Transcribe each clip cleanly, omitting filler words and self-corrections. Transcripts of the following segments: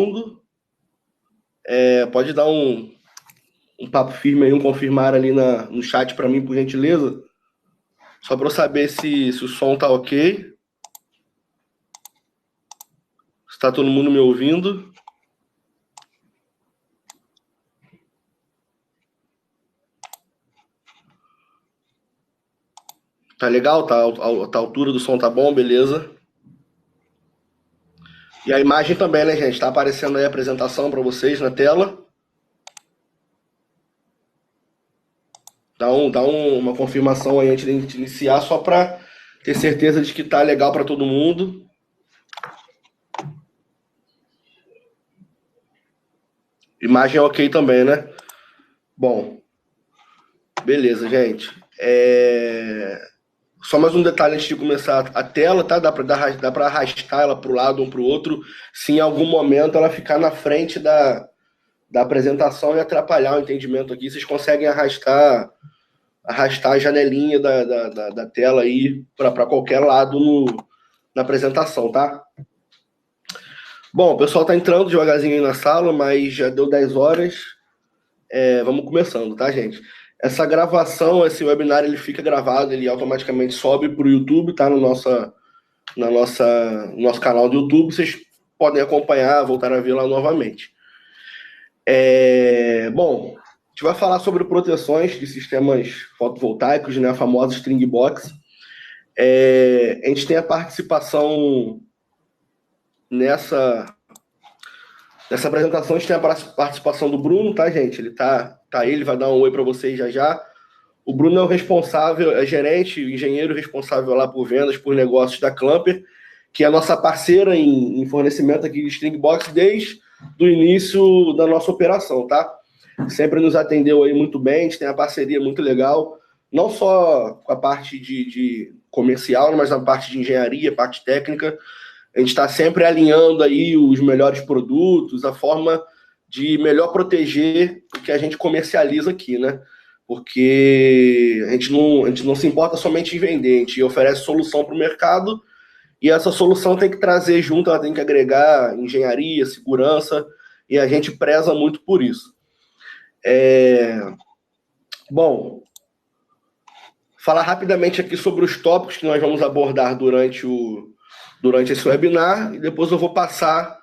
mundo. Pode dar um papo firme aí, um confirmar ali no chat para mim, por gentileza. Só para eu saber se o som tá ok. Se tá todo mundo me ouvindo. Tá legal? Tá, a altura do som tá bom, beleza? E a imagem também, né, gente? Tá aparecendo aí a apresentação para vocês na tela. Dá uma confirmação aí antes de iniciar, só para ter certeza de que tá legal para todo mundo. Imagem é ok também, né? Bom, beleza, gente. Só mais um detalhe antes de começar a tela, tá? Dá para arrastar ela para o lado ou para o outro, se em algum momento ela ficar na frente da apresentação e atrapalhar o entendimento aqui. Vocês conseguem arrastar a janelinha da tela aí para qualquer lado na apresentação, tá? Bom, o pessoal tá entrando devagarzinho aí na sala, mas já deu 10 horas. Vamos começando, tá, gente? Essa gravação, esse webinar, ele fica gravado, ele automaticamente sobe para o YouTube, tá? No nosso canal do YouTube. Vocês podem acompanhar, voltar a ver lá novamente. Bom, a gente vai falar sobre proteções de sistemas fotovoltaicos, né? A famosa String Box. A gente tem a participação nessa apresentação. A gente tem a participação do Bruno, tá, gente? Ele tá aí, ele vai dar um oi para vocês já. O Bruno é o responsável, é gerente, engenheiro responsável lá por vendas, por negócios da Clamper, que é a nossa parceira em fornecimento aqui de String Box desde o início da nossa operação, tá? Sempre nos atendeu aí muito bem, a gente tem uma parceria muito legal, não só com a parte de comercial, mas na parte de engenharia, parte técnica. A gente está sempre alinhando aí os melhores produtos, a forma de melhor proteger o que a gente comercializa aqui, né? Porque a gente não se importa somente em vender, a gente oferece solução para o mercado e essa solução tem que trazer junto, ela tem que agregar engenharia, segurança, e a gente preza muito por isso. Bom, falar rapidamente aqui sobre os tópicos que nós vamos abordar durante esse webinar, e depois eu vou passar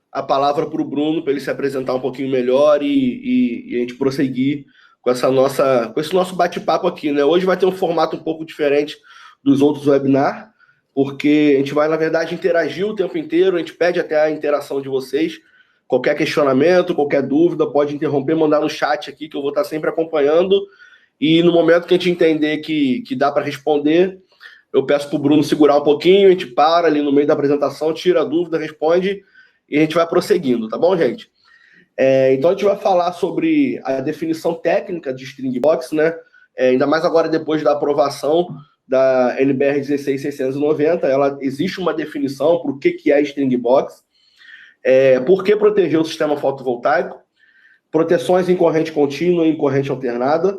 a palavra para o Bruno, para ele se apresentar um pouquinho melhor e a gente prosseguir com esse nosso bate-papo aqui, né? Hoje vai ter um formato um pouco diferente dos outros webinars, porque a gente vai, na verdade, interagir o tempo inteiro, a gente pede até a interação de vocês. Qualquer questionamento, qualquer dúvida, pode interromper, mandar no chat aqui, que eu vou estar sempre acompanhando. E no momento que a gente entender que dá para responder, eu peço para o Bruno segurar um pouquinho, a gente para ali no meio da apresentação, tira a dúvida, responde, e a gente vai prosseguindo, tá bom, gente? Então a gente vai falar sobre a definição técnica de String Box, né? Ainda mais agora depois da aprovação da NBR 16690, existe uma definição para o que é String Box, por que proteger o sistema fotovoltaico, proteções em corrente contínua e em corrente alternada,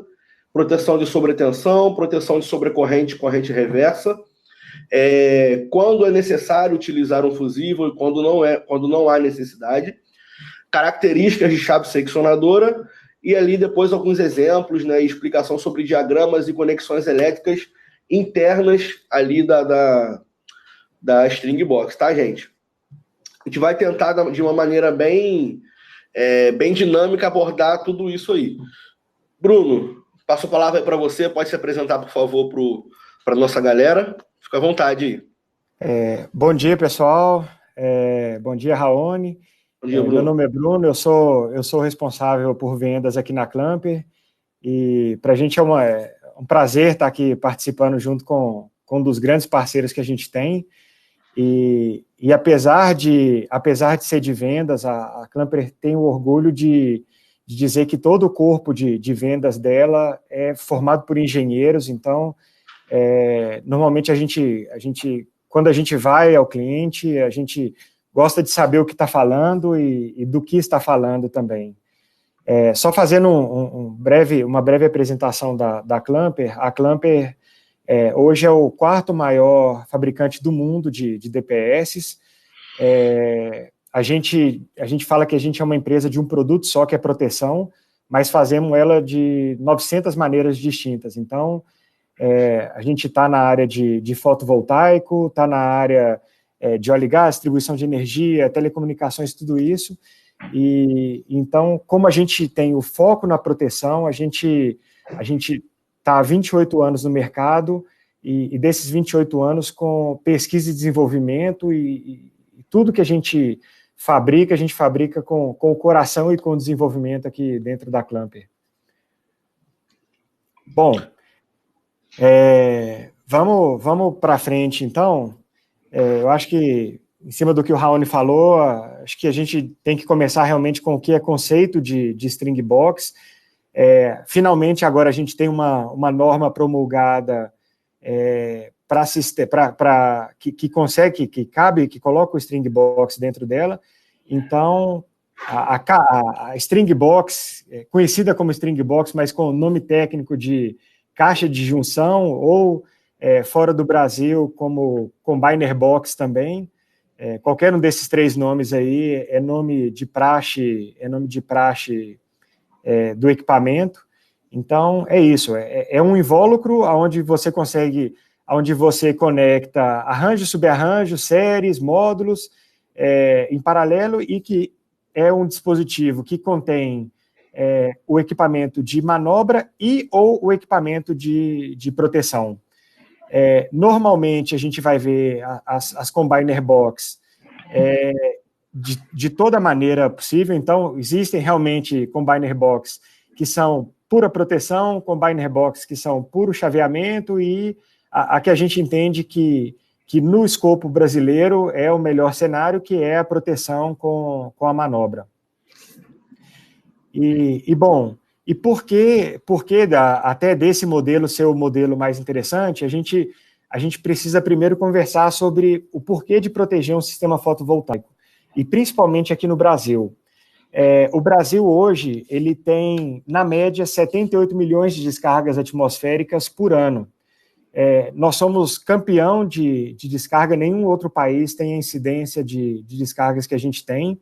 proteção de sobretensão, proteção de sobrecorrente e corrente reversa, quando é necessário utilizar um fusível e quando não há necessidade, características de chave seccionadora e ali depois alguns exemplos, né, explicação sobre diagramas e conexões elétricas internas ali da String Box, tá, gente? A gente vai tentar de uma maneira bem dinâmica abordar tudo isso aí. Bruno, passo a palavra para você, pode se apresentar, por favor, para a nossa galera. Fica à vontade aí. Bom dia, pessoal. Bom dia, Raoni. Bom dia, Bruno. Meu nome é Bruno, eu sou responsável por vendas aqui na Clamper, e para a gente é um prazer estar aqui participando junto com um dos grandes parceiros que a gente tem, e apesar de ser de vendas, a Clamper tem o orgulho de dizer que todo o corpo de vendas dela é formado por engenheiros. Então, normalmente a gente, quando a gente vai ao cliente, a gente gosta de saber o que está falando e do que está falando também. Só fazendo uma breve apresentação da Clamper. A Clamper hoje é o quarto maior fabricante do mundo de DPS. a gente fala que a gente é uma empresa de um produto só, que é proteção, mas fazemos ela de 900 maneiras distintas. Então, a gente está na área de fotovoltaico, está na área de óleo e gás, distribuição de energia, telecomunicações, tudo isso. E então, como a gente tem o foco na proteção, a gente está há 28 anos no mercado, e desses 28 anos com pesquisa e desenvolvimento, e tudo que a gente fabrica com o coração e com o desenvolvimento aqui dentro da Clamper. Bom, vamos para frente, então. Eu acho que, em cima do que o Raoni falou, acho que a gente tem que começar realmente com o que é conceito de string box. Finalmente, agora a gente tem uma norma promulgada que consegue, que cabe, que coloca o string box dentro dela. Então, a string box, conhecida como string box, mas com o nome técnico de caixa de junção, ou fora do Brasil como combiner box também, qualquer um desses três nomes aí é nome de praxe do equipamento. Então, é isso, é um invólucro onde você conecta arranjo, subarranjo, séries, módulos em paralelo, e que é um dispositivo que contém o equipamento de manobra ou o equipamento de proteção. Normalmente, a gente vai ver as combiner box de toda maneira possível. Então, existem realmente combiner box que são pura proteção, combiner box que são puro chaveamento, e a que a gente entende que no escopo brasileiro é o melhor cenário, que é a proteção com a manobra. Bom, e por que até desse modelo ser o modelo mais interessante, a gente precisa primeiro conversar sobre o porquê de proteger um sistema fotovoltaico, e principalmente aqui no Brasil. O Brasil hoje, ele tem, na média, 78 milhões de descargas atmosféricas por ano. Nós somos campeão de descarga, nenhum outro país tem a incidência de descargas que a gente tem,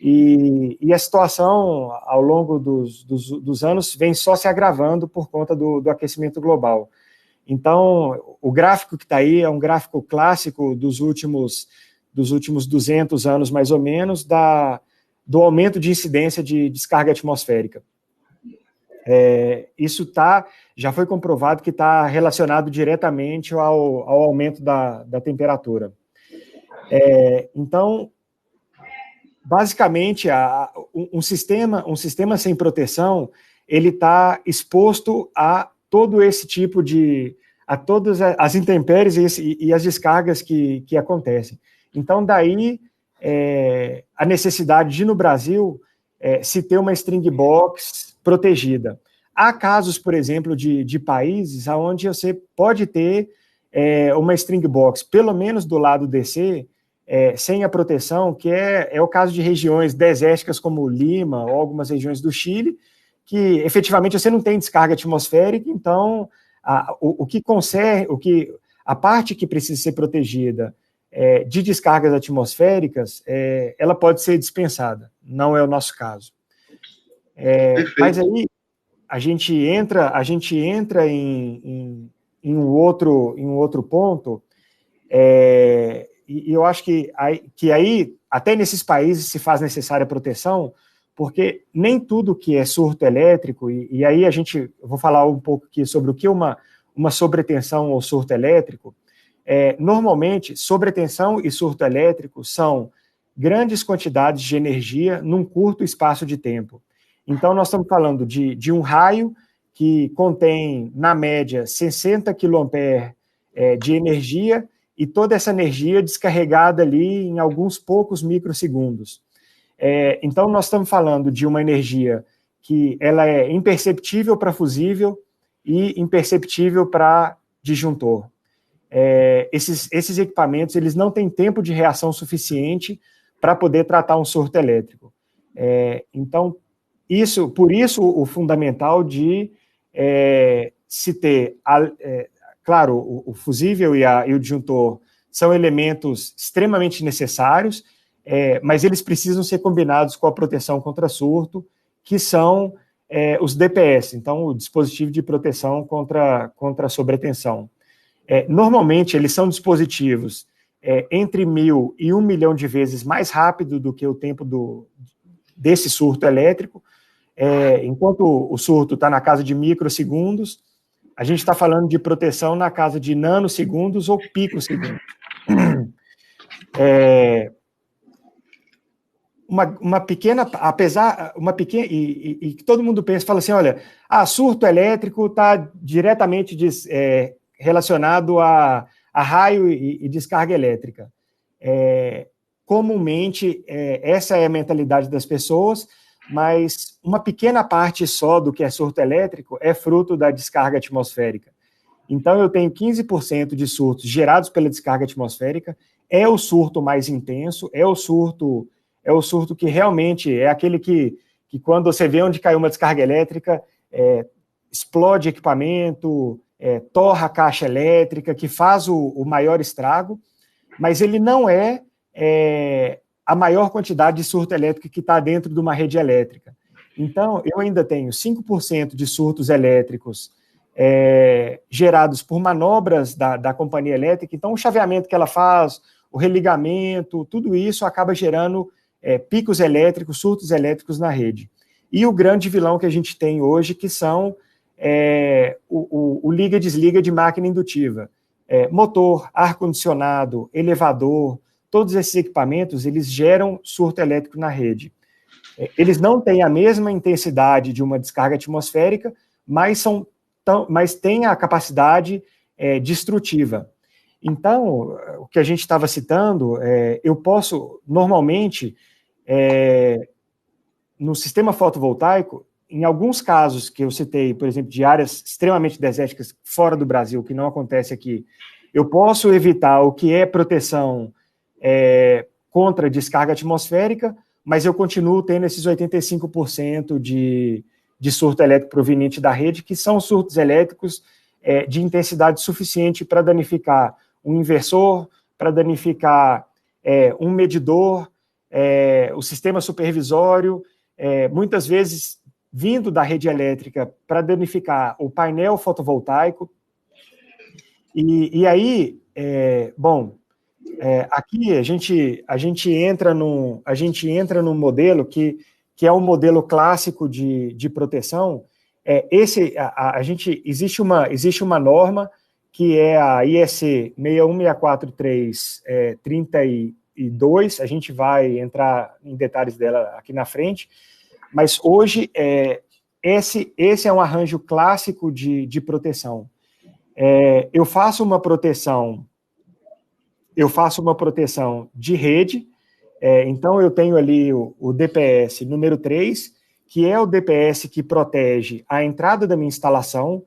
e a situação, ao longo dos anos, vem só se agravando por conta do aquecimento global. Então, o gráfico que está aí é um gráfico clássico dos últimos 200 anos, mais ou menos, do aumento de incidência de descarga atmosférica. Isso já foi comprovado que está relacionado diretamente ao aumento da temperatura. Então, basicamente, um sistema sem proteção, ele está exposto a todo esse tipo a todas as intempéries e as descargas que acontecem. Então, daí a necessidade de, no Brasil, se ter uma string box protegida. Há casos, por exemplo, de países onde você pode ter uma string box, pelo menos do lado DC, sem a proteção, que é o caso de regiões desérticas como Lima ou algumas regiões do Chile, que efetivamente você não tem descarga atmosférica. Então a parte que precisa ser protegida de descargas atmosféricas, ela pode ser dispensada, não é o nosso caso. Mas aí a gente entra em um outro ponto, e eu acho que aí, até nesses países, se faz necessária proteção, porque nem tudo que é surto elétrico, e aí eu vou falar um pouco aqui sobre o que uma sobretensão ou surto elétrico. Normalmente, sobretensão e surto elétrico são grandes quantidades de energia num curto espaço de tempo. Então, nós estamos falando de um raio que contém, na média, 60 kA de energia, e toda essa energia descarregada ali em alguns poucos microsegundos. Então, nós estamos falando de uma energia que ela é imperceptível para fusível e imperceptível para disjuntor. Esses equipamentos, eles não têm tempo de reação suficiente para poder tratar um surto elétrico. Então, por isso o fundamental de se ter, claro, o fusível e o disjuntor são elementos extremamente necessários, mas eles precisam ser combinados com a proteção contra surto, que são os DPS, então o dispositivo de proteção contra sobretensão. Normalmente, eles são dispositivos entre 1.000 e 1 milhão de vezes mais rápido do que o tempo desse surto elétrico. Enquanto o surto está na casa de microsegundos, a gente está falando de proteção na casa de nanosegundos ou picosegundos. Uma pequena, e que todo mundo pensa, fala assim, olha, surto elétrico está diretamente relacionado a raio e descarga elétrica. Comumente, essa é a mentalidade das pessoas, mas uma pequena parte só do que é surto elétrico é fruto da descarga atmosférica. Então, eu tenho 15% de surtos gerados pela descarga atmosférica, é o surto mais intenso, é o surto que realmente é aquele que quando você vê onde caiu uma descarga elétrica, explode equipamento, torra a caixa elétrica, que faz o maior estrago, mas ele não é a maior quantidade de surto elétrico que está dentro de uma rede elétrica. Então, eu ainda tenho 5% de surtos elétricos gerados por manobras da companhia elétrica. Então, o chaveamento que ela faz, o religamento, tudo isso acaba gerando picos elétricos, surtos elétricos na rede. E o grande vilão que a gente tem hoje, que são o liga-desliga de máquina indutiva. Motor, ar-condicionado, elevador, todos esses equipamentos, eles geram surto elétrico na rede. Eles não têm a mesma intensidade de uma descarga atmosférica, mas têm a capacidade destrutiva. Então, o que a gente estava citando, eu posso, normalmente, no sistema fotovoltaico, em alguns casos que eu citei, por exemplo, de áreas extremamente desérticas fora do Brasil, que não acontece aqui, eu posso evitar o que é proteção contra descarga atmosférica, mas eu continuo tendo esses 85% de surto elétrico proveniente da rede, que são surtos elétricos de intensidade suficiente para danificar um inversor, para danificar um medidor, o sistema supervisório, muitas vezes vindo da rede elétrica para danificar o painel fotovoltaico. E aí, aqui a gente entra num modelo que é um modelo clássico de proteção. Existe uma norma que é a IEC 61643-32, a gente vai entrar em detalhes dela aqui na frente, mas hoje esse é um arranjo clássico de proteção. Eu faço uma proteção de rede, então eu tenho ali o DPS número 3, que é o DPS que protege a entrada da minha instalação.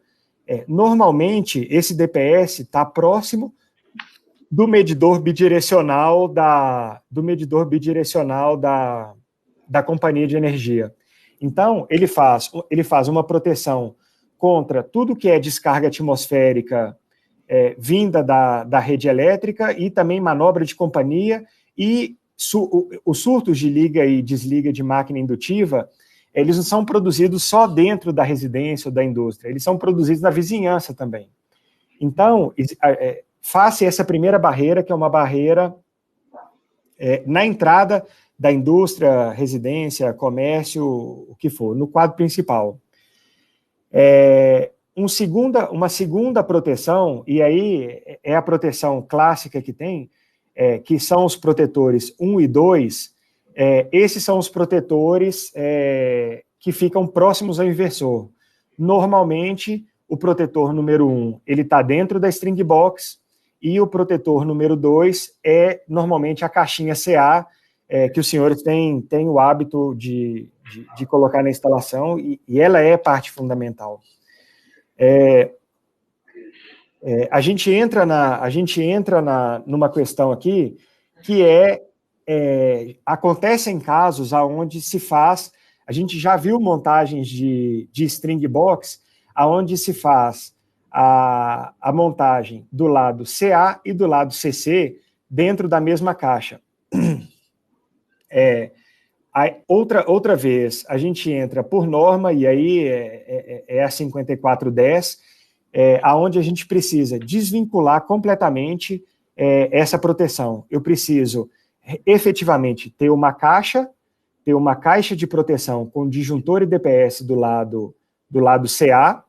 Normalmente, esse DPS está próximo do medidor bidirecional da companhia de energia. Então, ele faz uma proteção contra tudo que é descarga atmosférica vinda da rede elétrica e também manobra de companhia e os surtos de liga e desliga de máquina indutiva, eles não são produzidos só dentro da residência ou da indústria, eles são produzidos na vizinhança também. Então, face essa primeira barreira, que é uma barreira na entrada da indústria, residência, comércio, o que for, no quadro principal. Uma segunda proteção, e aí é a proteção clássica que tem, que são os protetores 1 e 2, esses são os protetores que ficam próximos ao inversor. Normalmente, o protetor número 1, ele está dentro da string box, e o protetor número 2 é, normalmente, a caixinha CA, que os senhores têm o hábito de colocar na instalação, e ela é parte fundamental. A gente entra numa questão aqui, que acontecem casos onde se faz, a gente já viu montagens de string box, onde se faz a montagem do lado CA e do lado CC dentro da mesma caixa. Outra vez, a gente entra por norma, e aí é a 5410, aonde a gente precisa desvincular completamente essa proteção. Eu preciso efetivamente ter uma caixa de proteção com disjuntor e DPS do lado CA,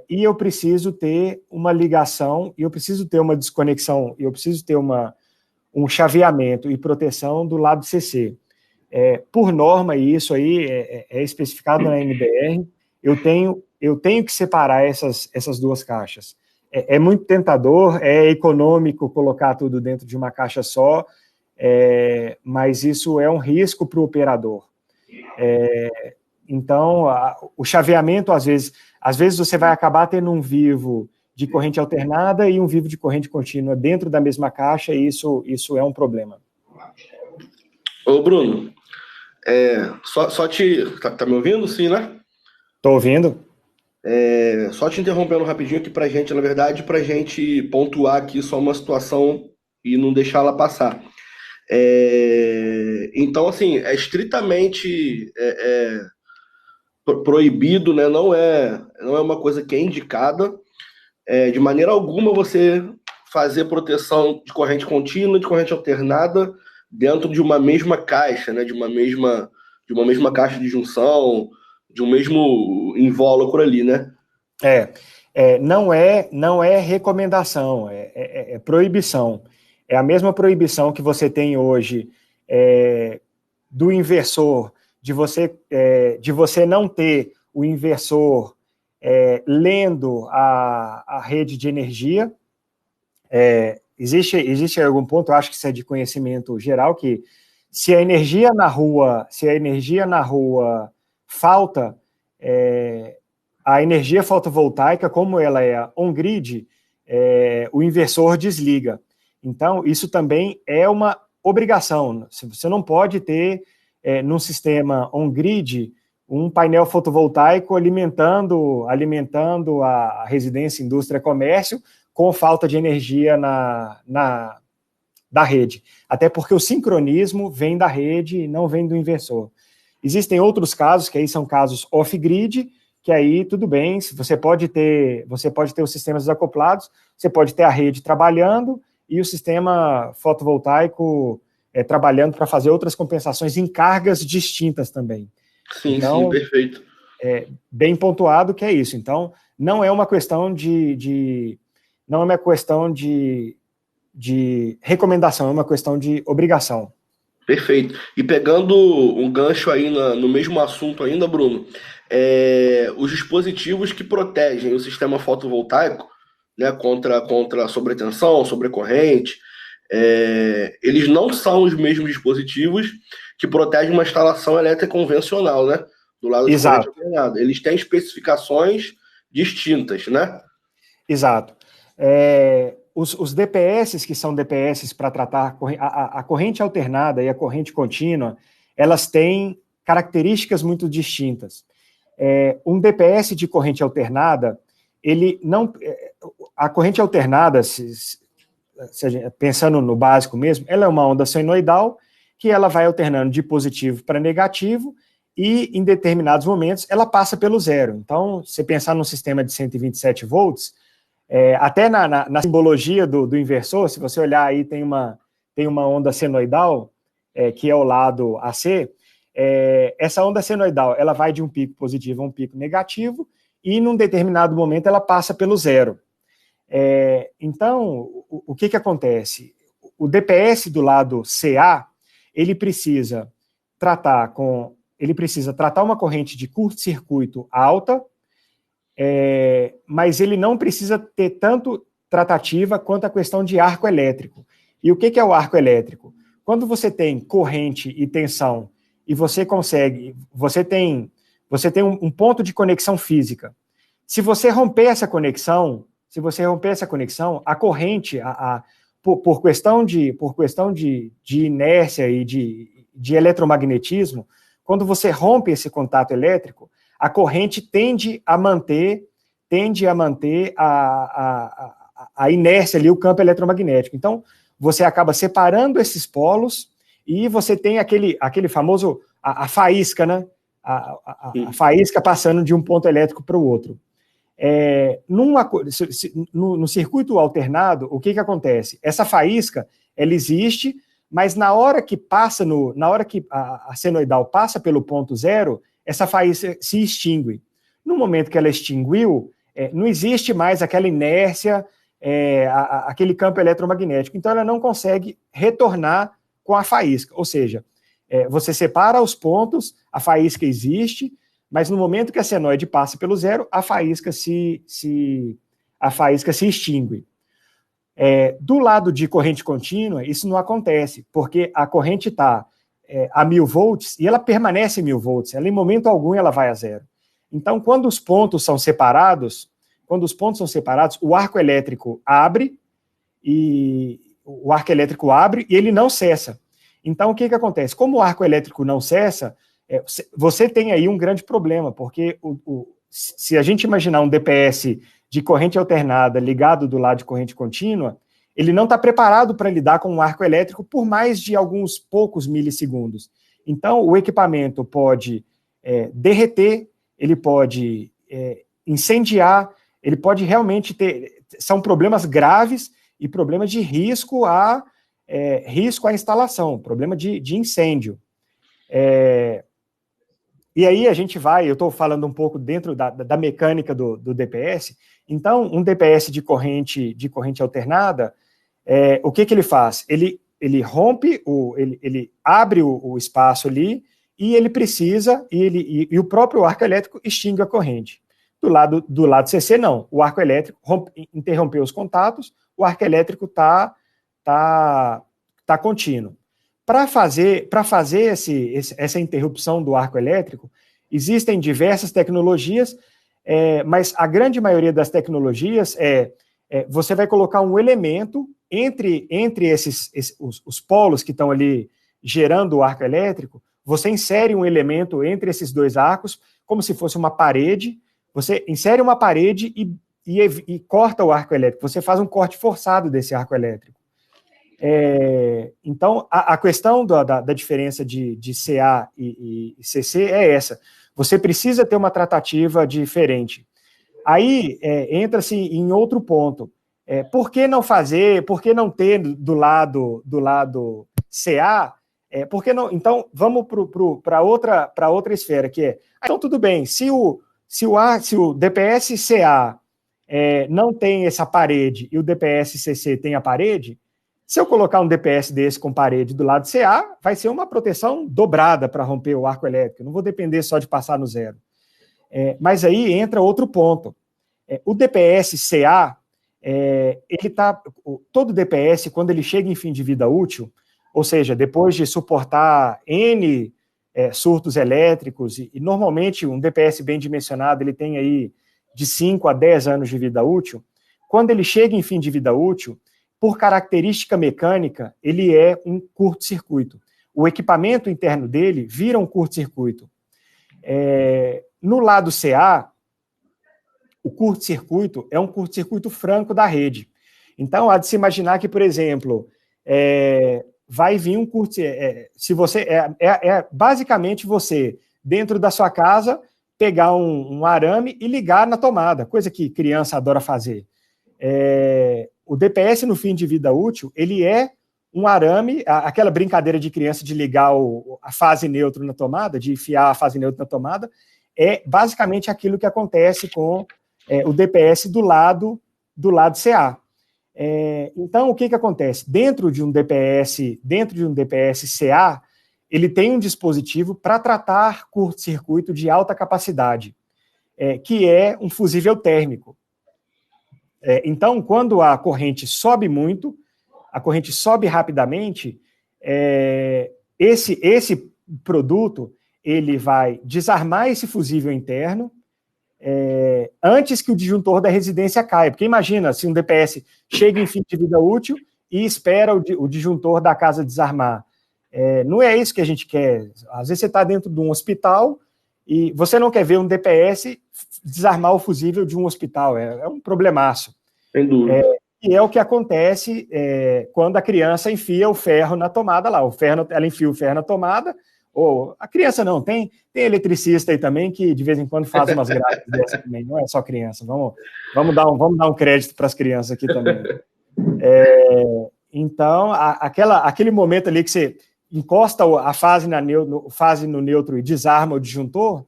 e eu preciso ter uma ligação, e eu preciso ter uma desconexão, e eu preciso ter um chaveamento e proteção do lado CC. Por norma, e isso aí é especificado na NBR, eu tenho que separar essas duas caixas. É muito tentador, é econômico colocar tudo dentro de uma caixa só, mas isso é um risco para o operador. Então, o chaveamento, às vezes você vai acabar tendo um vivo de corrente alternada e um vivo de corrente contínua dentro da mesma caixa, e isso é um problema. Ô, Bruno, Tá me ouvindo? Sim, né? Estou ouvindo. Só te interrompendo rapidinho aqui pra gente, na verdade, pra gente pontuar aqui só uma situação e não deixá-la passar. Então, assim, é estritamente proibido, né? Não é uma coisa que é indicada, de maneira alguma você fazer proteção de corrente contínua, de corrente alternada dentro de uma mesma caixa, né? De uma mesma caixa de junção, de um mesmo invólucro ali, né? Não é recomendação, é proibição. É a mesma proibição que você tem hoje do inversor, de você não ter o inversor lendo a rede de energia. Existe algum ponto, eu acho que isso é de conhecimento geral, que se a energia na rua falta, a energia fotovoltaica, como ela é on-grid, o inversor desliga. Então, isso também é uma obrigação. Você não pode ter, num sistema on-grid, um painel fotovoltaico alimentando a residência, indústria, comércio, com falta de energia da rede. Até porque o sincronismo vem da rede e não vem do inversor. Existem outros casos, que aí são casos off-grid, que aí tudo bem, você pode ter os sistemas desacoplados, você pode ter a rede trabalhando e o sistema fotovoltaico trabalhando para fazer outras compensações em cargas distintas também. Sim, então, sim, perfeito. Bem pontuado que é isso. Então, não é uma questão de recomendação, é uma questão de obrigação. Perfeito. E pegando um gancho aí no mesmo assunto ainda, Bruno, os dispositivos que protegem o sistema fotovoltaico, né, contra sobretensão, sobrecorrente, eles não são os mesmos dispositivos que protegem uma instalação elétrica convencional, né? Do lado de corrente alternada. Eles têm especificações distintas, né? Exato. Os DPS, que são DPS para tratar a corrente alternada e a corrente contínua, elas têm características muito distintas. Um DPS de corrente alternada, ele não... A corrente alternada, pensando no básico mesmo, ela é uma onda senoidal que ela vai alternando de positivo para negativo e, em determinados momentos, ela passa pelo zero. Então, se você pensar num sistema de 127 volts, até na simbologia do inversor, se você olhar aí, tem uma onda senoidal, que é o lado AC, essa onda senoidal, ela vai de um pico positivo a um pico negativo, e num determinado momento ela passa pelo zero. Então, o que acontece? O DPS do lado CA, ele precisa tratar uma corrente de curto-circuito alta, mas ele não precisa ter tanto tratativa quanto a questão de arco elétrico. E o que é o arco elétrico? Quando você tem corrente e tensão e você tem um ponto de conexão física. Se você romper essa conexão, a corrente, por questão de inércia e de eletromagnetismo, quando você rompe esse contato elétrico, a corrente tende a manter a inércia ali, o campo eletromagnético. Então, você acaba separando esses polos e você tem aquele famoso, a faísca, né? A faísca passando de um ponto elétrico para o outro. No circuito alternado, o que acontece? Essa faísca, ela existe, mas na hora que a senoidal passa pelo ponto zero, essa faísca se extingue. No momento que ela extinguiu, não existe mais aquela inércia, aquele campo eletromagnético. Então, ela não consegue retornar com a faísca. Ou seja, você separa os pontos, a faísca existe, mas no momento que a senoide passa pelo zero, a faísca se extingue. Do lado de corrente contínua, isso não acontece, porque a corrente está a 1000 volts e ela permanece em 1000 volts. Ela, em momento algum, ela vai a zero. Então, quando os pontos são separados, o arco elétrico abre e ele não cessa. Então, o que acontece? Como o arco elétrico não cessa, você tem aí um grande problema, porque se a gente imaginar um DPS de corrente alternada ligado do lado de corrente contínua, ele não está preparado para lidar com um arco elétrico por mais de alguns poucos milissegundos. Então, o equipamento pode derreter, ele pode incendiar, ele pode realmente são problemas graves e problemas de risco à instalação, problema de incêndio. E aí eu estou falando um pouco dentro da mecânica do DPS. Então, um DPS de corrente alternada, o que ele faz? Ele rompe, ele abre o espaço ali, e ele precisa, e o próprio arco elétrico extingue a corrente. Do lado CC, não. O arco elétrico interrompeu os contatos, o arco elétrico está contínuo. Para fazer essa interrupção do arco elétrico, existem diversas tecnologias, mas a grande maioria das tecnologias você vai colocar um elemento entre os polos que estão ali gerando o arco elétrico, você insere um elemento entre esses dois arcos, como se fosse uma parede, você insere uma parede e corta o arco elétrico, você faz um corte forçado desse arco elétrico. Então, a questão da diferença de CA e CC é essa. Você precisa ter uma tratativa diferente. Aí, entra-se em outro ponto. Por que não ter do lado CA? Então, vamos para outra esfera, que então, tudo bem, se o DPS CA não tem essa parede e o DPS CC tem a parede, se eu colocar um DPS desse com parede do lado CA, vai ser uma proteção dobrada para romper o arco elétrico. Eu não vou depender só de passar no zero. Mas aí entra outro ponto. O DPS CA, todo DPS, quando ele chega em fim de vida útil, ou seja, depois de suportar N surtos elétricos, e normalmente um DPS bem dimensionado, ele tem aí de 5 a 10 anos de vida útil, quando ele chega em fim de vida útil, por característica mecânica, ele é um curto-circuito. O equipamento interno dele vira um curto-circuito. No lado CA, o curto-circuito é um curto-circuito franco da rede. Então, há de se imaginar que, por exemplo, vai vir um se você basicamente você, dentro da sua casa, pegar um arame e ligar na tomada, coisa que criança adora fazer. O DPS no fim de vida útil, ele é um arame, aquela brincadeira de criança de ligar a fase neutra na tomada, de enfiar a fase neutra na tomada, é basicamente aquilo que acontece com o DPS do lado CA. Então, o que acontece? Dentro de um DPS CA, ele tem um dispositivo para tratar curto-circuito de alta capacidade, que é um fusível térmico. Então, quando a corrente sobe muito, a corrente sobe rapidamente, esse produto ele vai desarmar esse fusível interno antes que o disjuntor da residência caia. Porque imagina se um DPS chega em fim de vida útil e espera o disjuntor da casa desarmar. Não é isso que a gente quer. Às vezes você está dentro de um hospital e você não quer ver um DPS desarmar o fusível de um hospital. É um problemaço. Sem dúvida. E é o que acontece quando a criança enfia o ferro na tomada lá. Ela enfia o ferro na tomada, ou a criança não, tem eletricista aí também que de vez em quando faz umas graças dessas também, não é só criança. Vamos dar um crédito para as crianças aqui também. Então, aquele momento ali que você encosta a fase no neutro e desarma o disjuntor,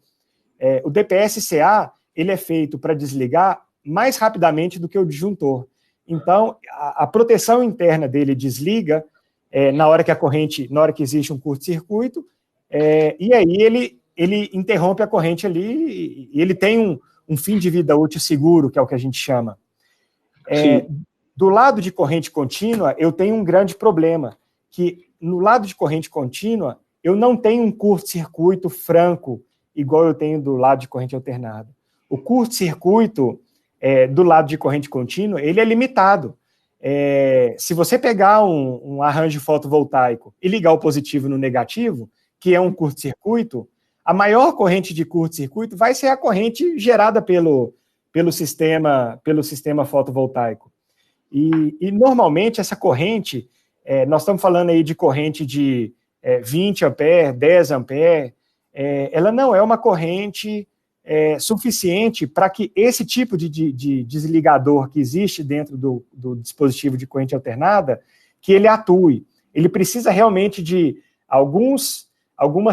o DPS-CA ele é feito para desligar mais rapidamente do que o disjuntor. Então, a proteção interna dele desliga na hora que existe um curto-circuito, e aí ele interrompe a corrente ali, e ele tem um fim de vida útil seguro, que é o que a gente chama. Do lado de corrente contínua, eu tenho um grande problema, que no lado de corrente contínua, eu não tenho um curto-circuito franco, igual eu tenho do lado de corrente alternada. O curto-circuito do lado de corrente contínua, ele é limitado. Se você pegar um arranjo fotovoltaico e ligar o positivo no negativo, que é um curto-circuito, a maior corrente de curto-circuito vai ser a corrente gerada pelo sistema fotovoltaico. E normalmente essa corrente, nós estamos falando aí de corrente de 20 amperes, 10 amperes, ela não é uma corrente suficiente para que esse tipo de desligador que existe dentro do dispositivo de corrente alternada, que ele atue. Ele precisa realmente de algumas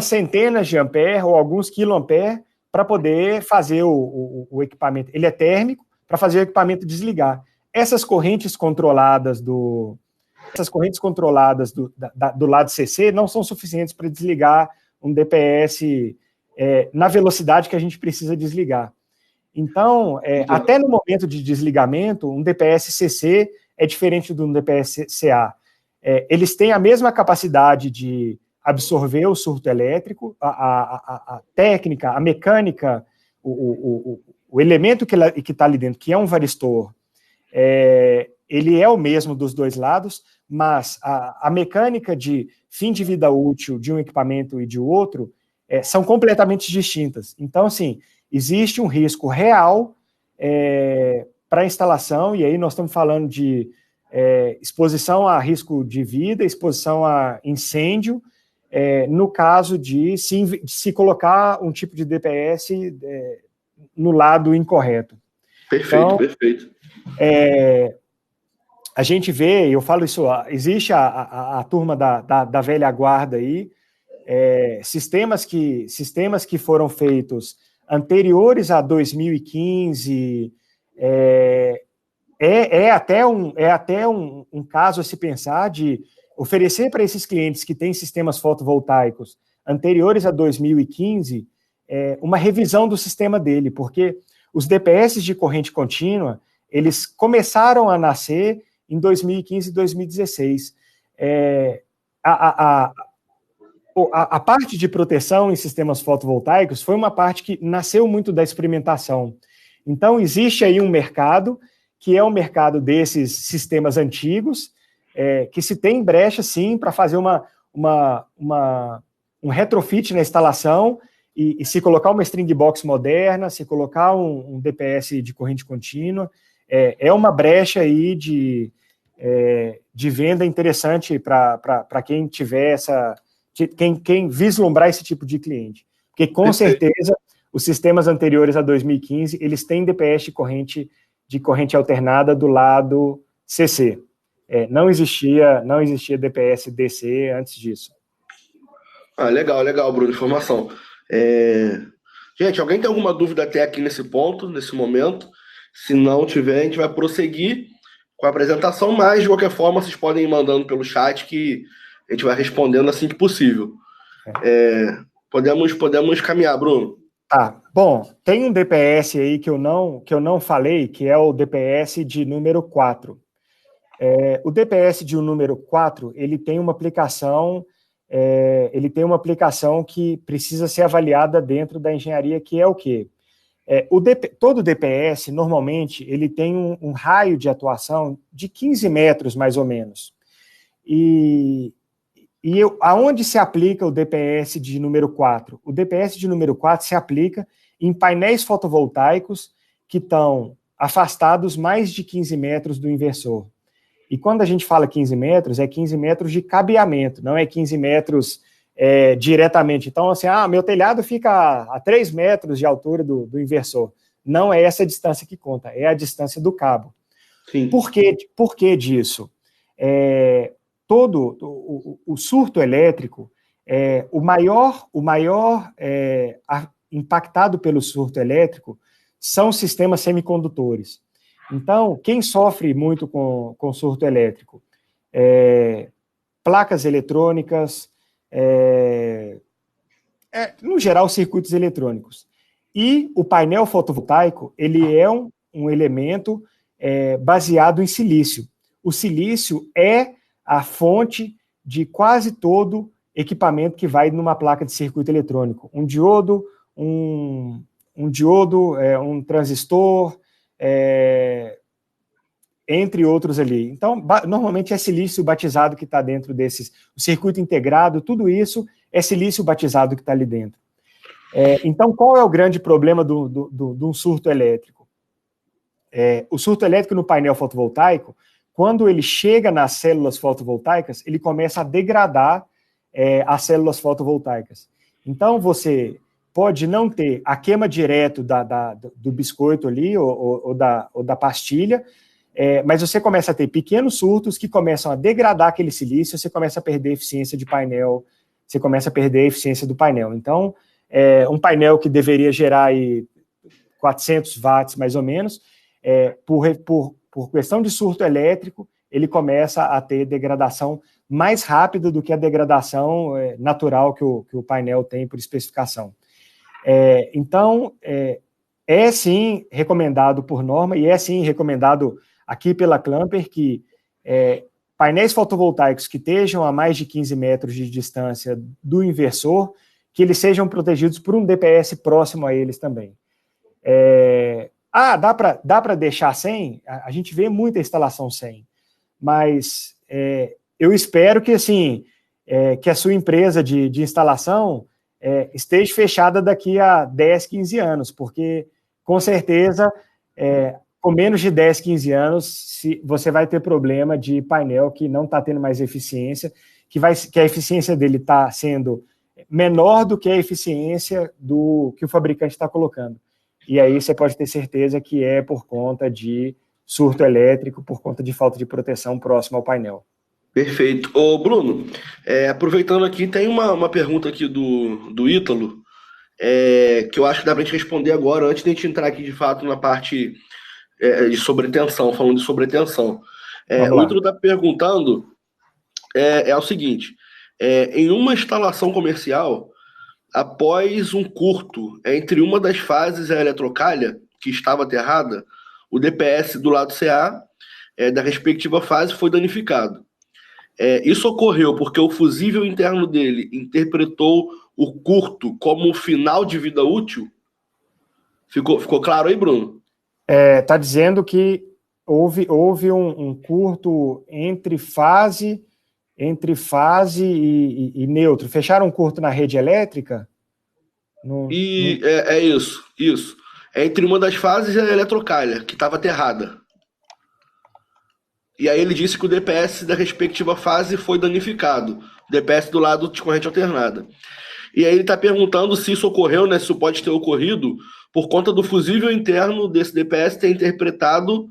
centenas de amperes ou alguns quiloamperes para poder fazer o equipamento. Ele é térmico para fazer o equipamento desligar. Essas correntes controladas do lado CC não são suficientes para desligar um DPS na velocidade que a gente precisa desligar. Então, até no momento de desligamento, um DPS CC é diferente de um DPS CA. Eles têm a mesma capacidade de absorver o surto elétrico, a técnica, a mecânica, o elemento que está ali dentro, que é um varistor, ele é o mesmo dos dois lados, mas a mecânica de fim de vida útil de um equipamento e de outro são completamente distintas. Então, assim, existe um risco real para a instalação, e aí nós estamos falando de exposição a risco de vida, exposição a incêndio, no caso de se colocar um tipo de DPS no lado incorreto. Perfeito, então, perfeito. A gente vê, eu falo isso, existe a turma da velha guarda aí, sistemas que foram feitos anteriores a 2015, até um caso a se pensar de oferecer para esses clientes que têm sistemas fotovoltaicos anteriores a 2015 uma revisão do sistema dele, porque os DPS de corrente contínua, eles começaram a nascer em 2015 e 2016. A parte de proteção em sistemas fotovoltaicos foi uma parte que nasceu muito da experimentação. Então, existe aí um mercado, que é o mercado desses sistemas antigos, que se tem brecha, sim, para fazer um retrofit na instalação e se colocar uma string box moderna, se colocar um DPS de corrente contínua, é uma brecha aí de venda interessante para quem tiver quem vislumbrar esse tipo de cliente. Porque, com certeza, os sistemas anteriores a 2015, eles têm DPS de corrente alternada do lado CC. Não existia DPS DC antes disso. Legal, Bruno, informação. Gente, alguém tem alguma dúvida até aqui nesse ponto, nesse momento? Se não tiver, a gente vai prosseguir com a apresentação, mas, de qualquer forma, vocês podem ir mandando pelo chat que a gente vai respondendo assim que possível. Podemos caminhar, Bruno. Tá, bom, tem um DPS aí que eu não falei, que é o DPS de número 4. O DPS de número 4, ele tem uma aplicação que precisa ser avaliada dentro da engenharia, que é o quê? Todo DPS, normalmente, ele tem um raio de atuação de 15 metros, mais ou menos. Aonde se aplica o DPS de número 4? O DPS de número 4 se aplica em painéis fotovoltaicos que estão afastados mais de 15 metros do inversor. E quando a gente fala 15 metros, é 15 metros de cabeamento, não é 15 metros diretamente. Então, assim, meu telhado fica a 3 metros de altura do inversor. Não é essa a distância que conta, é a distância do cabo. Sim. Por que disso? Todo o surto elétrico, o maior impactado pelo surto elétrico são os sistemas semicondutores. Então, quem sofre muito com surto elétrico? Placas eletrônicas, no geral, circuitos eletrônicos. E o painel fotovoltaico, ele é um elemento baseado em silício. O silício é a fonte de quase todo equipamento que vai numa placa de circuito eletrônico. Um diodo, um transistor, entre outros ali. Então, normalmente é silício batizado que está dentro desses. O circuito integrado, tudo isso é silício batizado que está ali dentro. Então, qual é o grande problema de um surto elétrico? O surto elétrico no painel fotovoltaico, quando ele chega nas células fotovoltaicas, ele começa a degradar as células fotovoltaicas. Então, você pode não ter a queima direto do biscoito ali, ou da pastilha, mas você começa a ter pequenos surtos que começam a degradar aquele silício, você começa a perder a eficiência de painel, você começa a perder a eficiência do painel. Então, um painel que deveria gerar aí 400 watts, mais ou menos, por questão de surto elétrico, ele começa a ter degradação mais rápida do que a degradação natural que o painel tem por especificação. Então, sim recomendado por norma, e sim recomendado aqui pela Clamper, que painéis fotovoltaicos que estejam a mais de 15 metros de distância do inversor, que eles sejam protegidos por um DPS próximo a eles também. Dá para deixar sem? A gente vê muita instalação sem, mas eu espero que, assim, que a sua empresa de instalação esteja fechada daqui a 10, 15 anos, porque, com certeza, com menos de 10, 15 anos, você vai ter problema de painel que não está tendo mais eficiência, que a eficiência dele está sendo menor do que a eficiência que o fabricante está colocando. E aí você pode ter certeza que é por conta de surto elétrico, por conta de falta de proteção próximo ao painel. Perfeito. Ô, Bruno, aproveitando aqui, tem uma pergunta aqui do Ítalo, que eu acho que dá pra gente responder agora, antes de a gente entrar aqui de fato na parte de sobretensão, falando de sobretensão. O Ítalo está perguntando o seguinte: em uma instalação comercial, após um curto entre uma das fases e a eletrocalha, que estava aterrada, o DPS do lado CA da respectiva fase foi danificado. Isso ocorreu porque o fusível interno dele interpretou o curto como final de vida útil? Ficou claro aí, Bruno? Está dizendo que houve um curto entre fase e neutro. Fecharam um curto na rede elétrica? Isso. Entre uma das fases e a eletrocalha, que estava aterrada. E aí ele disse que o DPS da respectiva fase foi danificado. O DPS do lado de corrente alternada. E aí ele está perguntando se isso ocorreu, né? Se isso pode ter ocorrido por conta do fusível interno desse DPS ter interpretado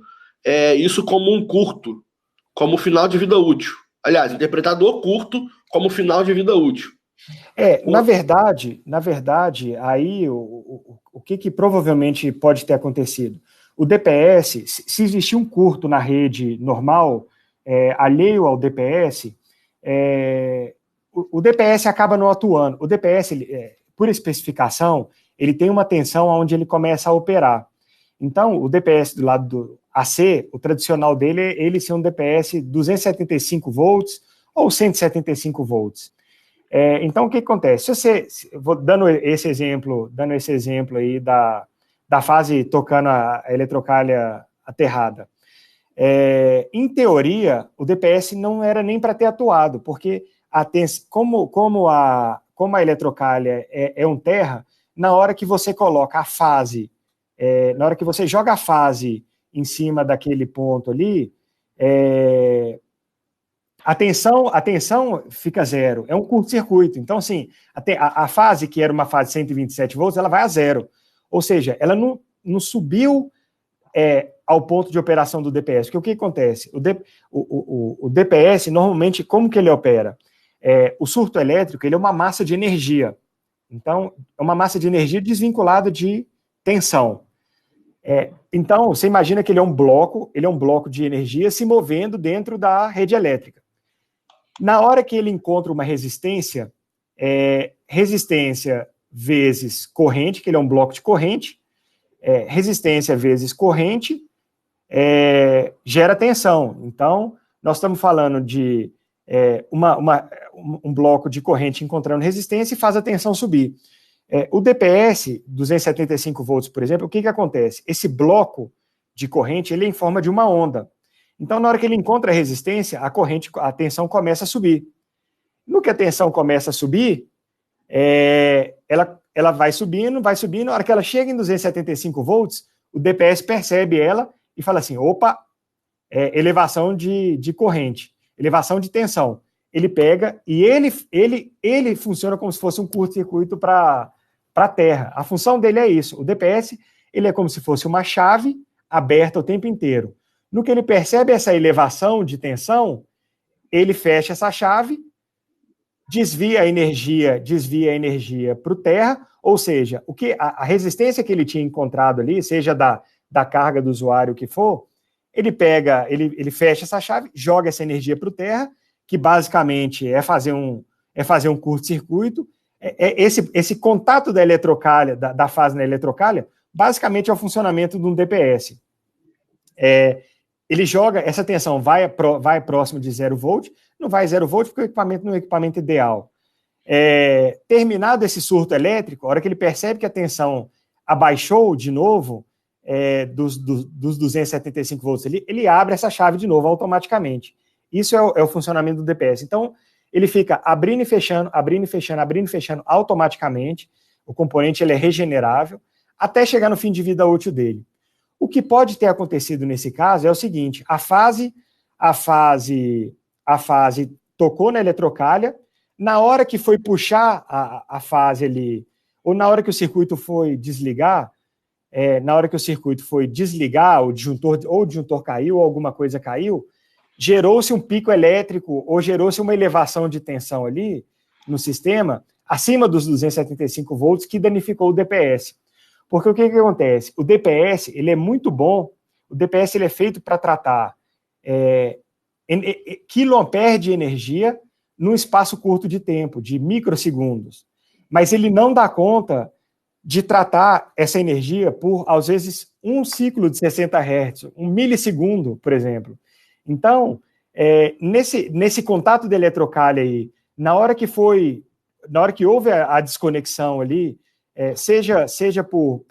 isso como um curto, como final de vida útil. Aliás, interpretado o curto como final de vida útil. Na verdade, aí o que provavelmente pode ter acontecido? O DPS, se existir um curto na rede normal, alheio ao DPS, o DPS acaba não atuando. O DPS, por especificação, ele tem uma tensão onde ele começa a operar. Então, o DPS do lado do AC, o tradicional dele é ele ser um DPS 275 volts ou 175 volts. Então, o que acontece? Dando esse exemplo aí da fase tocando a eletrocalha aterrada, em teoria, o DPS não era nem para ter atuado, porque como a eletrocalha é um terra, na hora que você coloca a fase, na hora que você joga a fase em cima daquele ponto ali, a tensão fica zero, é um curto-circuito. Então, assim, a fase, que era uma fase de 127 volts, ela vai a zero. Ou seja, ela não subiu ao ponto de operação do DPS. Porque o que acontece? O DPS, normalmente, como que ele opera? O surto elétrico, ele é uma massa de energia. Então, é uma massa de energia desvinculada de tensão. Então, você imagina que ele é um bloco de energia se movendo dentro da rede elétrica. Na hora que ele encontra uma resistência, resistência vezes corrente, que ele é um bloco de corrente, resistência vezes corrente, gera tensão. Então, nós estamos falando de um bloco de corrente encontrando resistência e faz a tensão subir. O DPS, 275 volts, por exemplo, o que acontece? Esse bloco de corrente, ele é em forma de uma onda. Então, na hora que ele encontra a resistência, a tensão começa a subir. No que a tensão começa a subir, ela vai subindo, na hora que ela chega em 275 volts, o DPS percebe ela e fala assim, opa, elevação de corrente, elevação de tensão. Ele pega e ele funciona como se fosse um curto-circuito para a Terra. A função dele é isso. O DPS, ele é como se fosse uma chave aberta o tempo inteiro. No que ele percebe essa elevação de tensão, ele fecha essa chave, desvia a energia para o Terra, ou seja, a resistência que ele tinha encontrado ali, seja da carga do usuário, o que for, ele fecha essa chave, joga essa energia para o Terra, que basicamente é fazer um curto-circuito. Esse contato da eletrocalha, da fase na eletrocalha, basicamente é o funcionamento de um DPS. Ele joga, essa tensão vai próximo de 0 volt, não vai 0 volt porque o equipamento não é um equipamento ideal. Terminado esse surto elétrico, a hora que ele percebe que a tensão abaixou de novo, dos 275 volts, ele abre essa chave de novo automaticamente. Isso é o funcionamento do DPS. Então, ele fica abrindo e fechando automaticamente. O componente ele é regenerável até chegar no fim de vida útil dele. O que pode ter acontecido nesse caso é o seguinte: a fase tocou na eletrocalha, na hora que foi puxar a fase ali, ou na hora que o circuito foi desligar, o disjuntor caiu, ou alguma coisa caiu, gerou-se um pico elétrico, ou gerou-se uma elevação de tensão ali no sistema, acima dos 275 volts, que danificou o DPS. Porque o que acontece? O DPS, ele é muito bom, o DPS ele é feito para tratar quiloampere de energia num espaço curto de tempo, de microsegundos. Mas ele não dá conta de tratar essa energia por, às vezes, um ciclo de 60 Hz, um milissegundo, por exemplo. Então, nesse contato de eletrocalha aí, na hora que houve a desconexão ali, seja por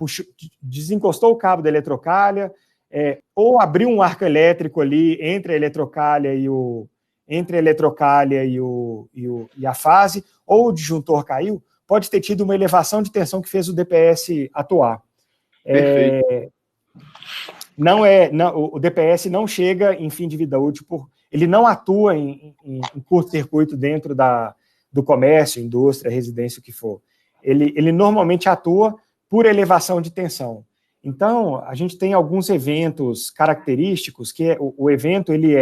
desencostou o cabo da eletrocalha, ou abriu um arco elétrico ali entre a eletrocalha e a fase, ou o disjuntor caiu, pode ter tido uma elevação de tensão que fez o DPS atuar. Perfeito. O DPS não chega em fim de vida útil, ele não atua em curto-circuito dentro do comércio, indústria, residência, o que for. Ele normalmente atua por elevação de tensão. Então, a gente tem alguns eventos característicos, que o evento, ele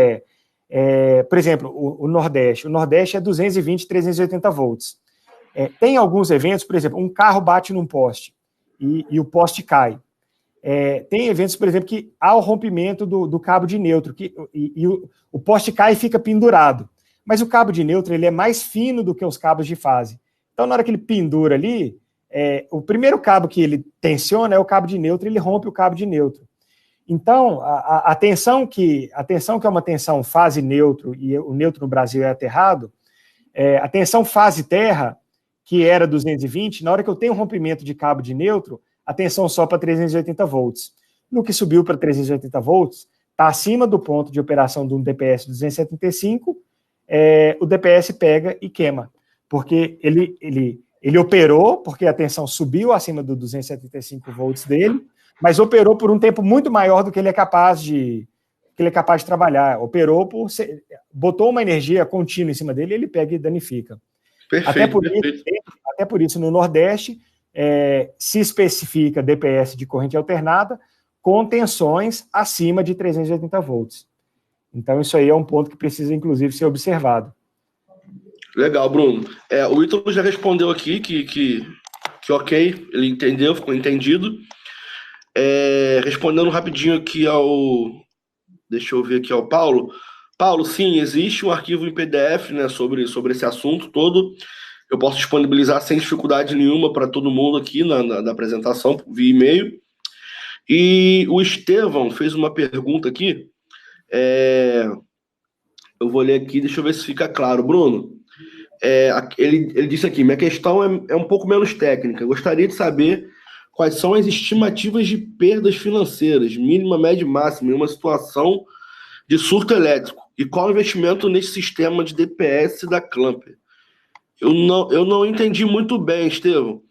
por exemplo, o Nordeste. O Nordeste é 220, 380 volts. Tem alguns eventos, por exemplo, um carro bate num poste e o poste cai. Tem eventos, por exemplo, que há o rompimento do cabo de neutro, e o poste cai e fica pendurado. Mas o cabo de neutro ele é mais fino do que os cabos de fase. Então, na hora que ele pendura ali, o primeiro cabo que ele tensiona é o cabo de neutro, ele rompe o cabo de neutro. Então, a tensão que é uma tensão fase neutro, e o neutro no Brasil é aterrado, a tensão fase terra, que era 220, na hora que eu tenho um rompimento de cabo de neutro, a tensão sobe para 380 volts. No que subiu para 380 volts, está acima do ponto de operação de um DPS 275, o DPS pega e queima. Porque ele operou, porque a tensão subiu acima do 275 volts dele, mas operou por um tempo muito maior do que ele é capaz de que ele é capaz de trabalhar. Operou botou uma energia contínua em cima dele, ele pega e danifica. Perfeito. Até por isso, no Nordeste, se especifica DPS de corrente alternada com tensões acima de 380 volts. Então, isso aí é um ponto que precisa, inclusive, ser observado. Legal, Bruno. O Ítalo já respondeu aqui que ok, ele entendeu, ficou entendido. Respondendo rapidinho aqui deixa eu ver aqui ao Paulo. Paulo, sim, existe um arquivo em PDF, né, sobre esse assunto todo. Eu posso disponibilizar sem dificuldade nenhuma para todo mundo aqui na apresentação, via e-mail. E o Estevão fez uma pergunta aqui. Eu vou ler aqui, deixa eu ver se fica claro. Bruno, ele disse aqui, minha questão é um pouco menos técnica. Eu gostaria de saber quais são as estimativas de perdas financeiras, mínima, média e máxima, em uma situação de surto elétrico. E qual o investimento nesse sistema de DPS da Clamper? Eu não entendi muito bem, Estevão.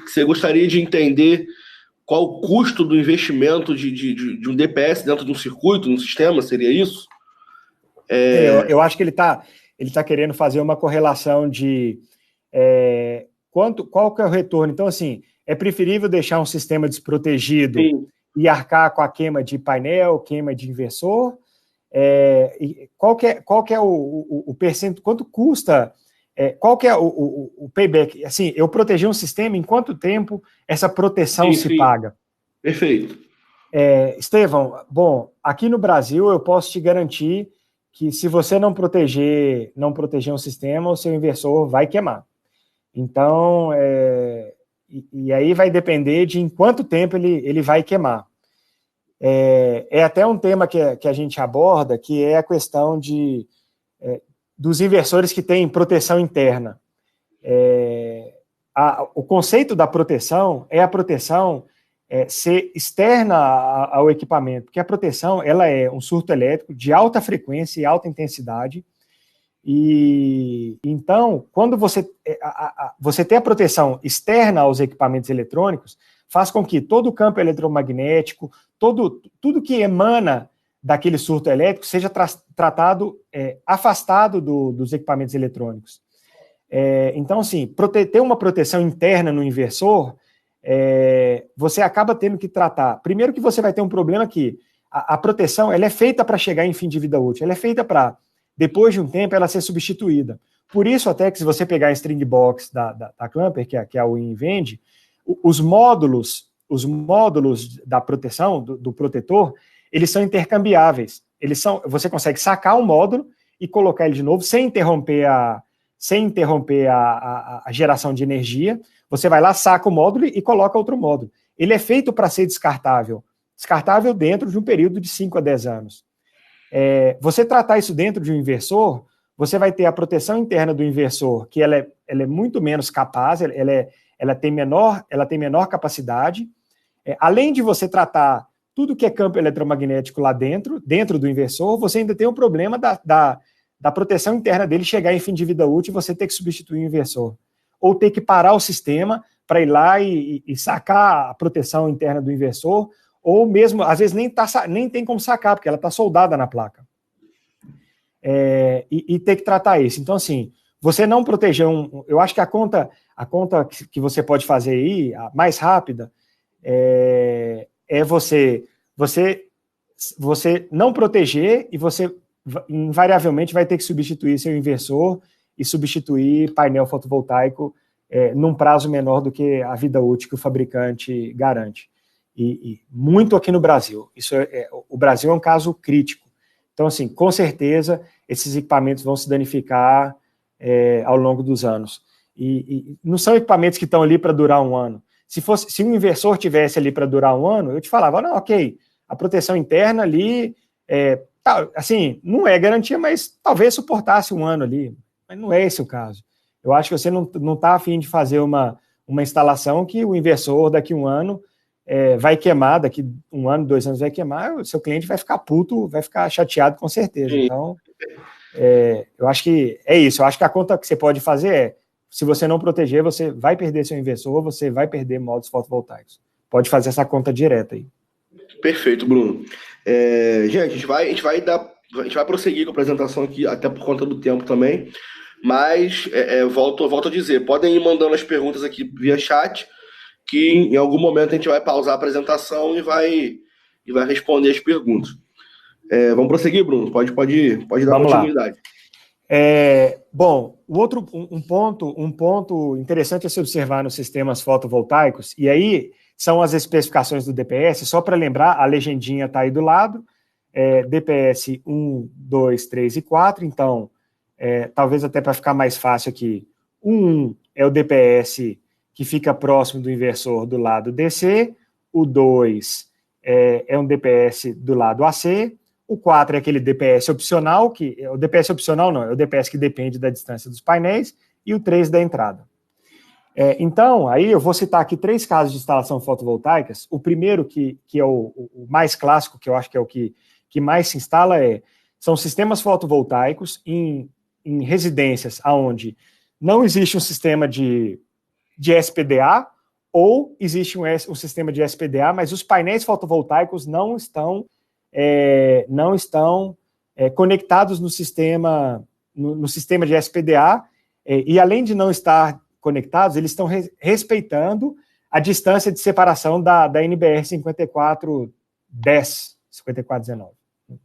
Você gostaria de entender qual o custo do investimento de um DPS dentro de um circuito, num sistema? Seria isso? Eu acho que ele tá querendo fazer uma correlação de qual que é o retorno. Então, assim, é preferível deixar um sistema desprotegido, sim, e arcar com a queima de painel, queima de inversor? Qual que é o percentual, quanto custa, qual que é o payback? Assim, eu proteger um sistema, em quanto tempo essa proteção se paga? Perfeito. Estevão, bom, aqui no Brasil eu posso te garantir que se você não proteger um sistema, o seu inversor vai queimar. Então, e aí vai depender de em quanto tempo ele vai queimar. Até um tema que a gente aborda, que é a questão dos inversores que têm proteção interna. O conceito da proteção é a proteção ser externa ao equipamento, porque a proteção ela é um surto elétrico de alta frequência e alta intensidade. E então, quando você tem a proteção externa aos equipamentos eletrônicos, faz com que todo o campo eletromagnético, tudo que emana daquele surto elétrico seja tratado afastado dos equipamentos eletrônicos. Então, assim, ter uma proteção interna no inversor, você acaba tendo que tratar. Primeiro que você vai ter um problema que a proteção ela é feita para chegar em fim de vida útil, ela é feita para, depois de um tempo, ela ser substituída. Por isso, até que se você pegar a string box da Clamper, que a WIN vende, os módulos da proteção, do protetor, eles são intercambiáveis. Você consegue sacar um módulo e colocar ele de novo, sem interromper a geração de energia. Você vai lá, saca o módulo e coloca outro módulo. Ele é feito para ser descartável dentro de um período de 5 a 10 anos. Você tratar isso dentro de um inversor, você vai ter a proteção interna do inversor, que ela é muito menos capaz, ela tem menor capacidade. Além de você tratar tudo que é campo eletromagnético lá dentro do inversor, você ainda tem o problema da proteção interna dele chegar em fim de vida útil e você ter que substituir o inversor. Ou ter que parar o sistema para ir lá e sacar a proteção interna do inversor, ou mesmo, às vezes, nem tem como sacar, porque ela está soldada na placa. E ter que tratar isso. Então, assim, você não proteger eu acho que a conta que você pode fazer aí, a mais rápida, você não proteger e você invariavelmente vai ter que substituir seu inversor e substituir painel fotovoltaico num prazo menor do que a vida útil que o fabricante garante. E muito aqui no Brasil. O Brasil é um caso crítico. Então, assim, com certeza, esses equipamentos vão se danificar ao longo dos anos. E não são equipamentos que estão ali para durar um ano. Se um inversor tivesse ali para durar um ano, eu te falava, não, ok, a proteção interna ali, assim, não é garantia, mas talvez suportasse um ano ali. Mas não é esse o caso. Eu acho que você não está a fim de fazer uma instalação que o inversor daqui a um ano vai queimar, daqui 1 ano, 2 anos vai queimar, o seu cliente vai ficar puto, vai ficar chateado com certeza. Sim. Então, eu acho que é isso. Eu acho que a conta que você pode fazer se você não proteger, você vai perder seu inversor, você vai perder módulos fotovoltaicos. Pode fazer essa conta direta aí. Perfeito, Bruno. Gente, a gente vai prosseguir com a apresentação aqui, até por conta do tempo também. Mas volto a dizer, podem ir mandando as perguntas aqui via chat, que em algum momento a gente vai pausar a apresentação e vai responder as perguntas. Vamos prosseguir, Bruno? Pode dar Vamos continuidade. Bom, um ponto interessante a se observar nos sistemas fotovoltaicos, e aí são as especificações do DPS, só para lembrar, a legendinha está aí do lado, DPS 1, 2, 3 e 4, então, talvez até para ficar mais fácil aqui, o 1 é o DPS que fica próximo do inversor do lado DC, o 2 é um DPS do lado AC, o 4 é aquele DPS opcional, o DPS opcional não, é o DPS que depende da distância dos painéis, e o 3 da entrada. Então, aí eu vou citar aqui 3 casos de instalação fotovoltaicas. O primeiro, que é o mais clássico, que eu acho que é o que mais se instala, são sistemas fotovoltaicos em residências onde não existe um sistema de SPDA, ou existe um sistema de SPDA, mas os painéis fotovoltaicos não estão conectados no sistema de SPDA, e além de não estar conectados, eles estão respeitando a distância de separação da NBR 5410, 5419,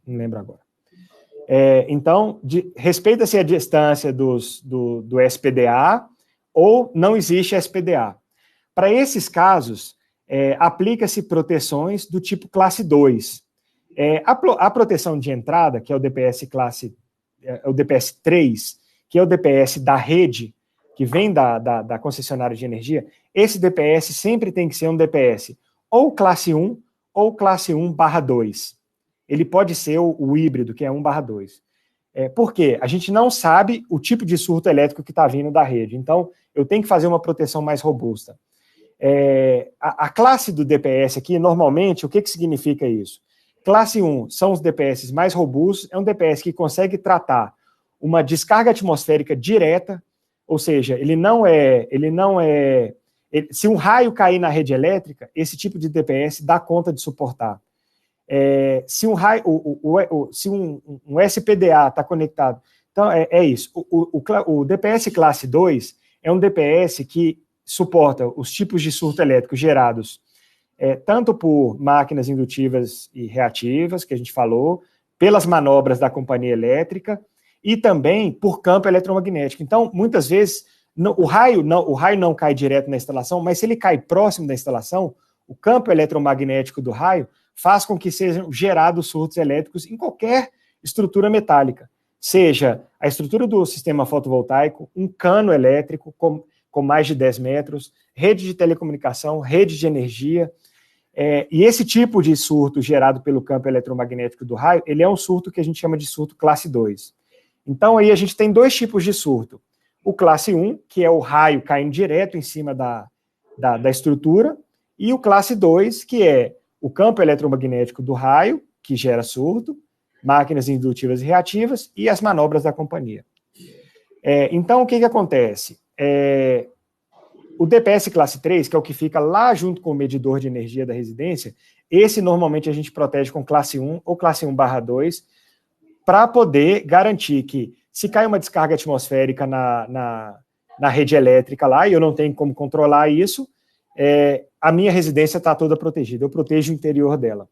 não lembro agora. Então, respeita-se a distância do SPDA, ou não existe SPDA. Para esses casos, aplica-se proteções do tipo classe 2. A proteção de entrada, que é o DPS o DPS 3, que é o DPS da rede, que vem da concessionária de energia, esse DPS sempre tem que ser um DPS ou classe 1 ou classe 1/2. Ele pode ser o híbrido, que é 1/2. Por quê? A gente não sabe o tipo de surto elétrico que está vindo da rede, então eu tenho que fazer uma proteção mais robusta. A classe do DPS aqui, normalmente, o que significa isso? Classe 1 são os DPS mais robustos, é um DPS que consegue tratar uma descarga atmosférica direta, ou seja, se um raio cair na rede elétrica, esse tipo de DPS dá conta de suportar. Se um SPDA está conectado, então é isso. O DPS classe 2 é um DPS que suporta os tipos de surto elétrico gerados tanto por máquinas indutivas e reativas, que a gente falou, pelas manobras da companhia elétrica, e também por campo eletromagnético. Então, muitas vezes, o raio não cai direto na instalação, mas se ele cai próximo da instalação, o campo eletromagnético do raio faz com que sejam gerados surtos elétricos em qualquer estrutura metálica, seja a estrutura do sistema fotovoltaico, um cano elétrico com mais de 10 metros, rede de telecomunicação, rede de energia. E esse tipo de surto gerado pelo campo eletromagnético do raio, ele é um surto que a gente chama de surto classe 2. Então, aí a gente tem 2 tipos de surto. O classe 1, que é o raio caindo direto em cima da estrutura, e o classe 2, que é o campo eletromagnético do raio, que gera surto, máquinas indutivas e reativas, e as manobras da companhia. Então, o que acontece? O DPS classe 3, que é o que fica lá junto com o medidor de energia da residência, esse normalmente a gente protege com classe 1 ou classe 1/2, para poder garantir que, se cai uma descarga atmosférica na rede elétrica lá, e eu não tenho como controlar isso, a minha residência está toda protegida, eu protejo o interior dela.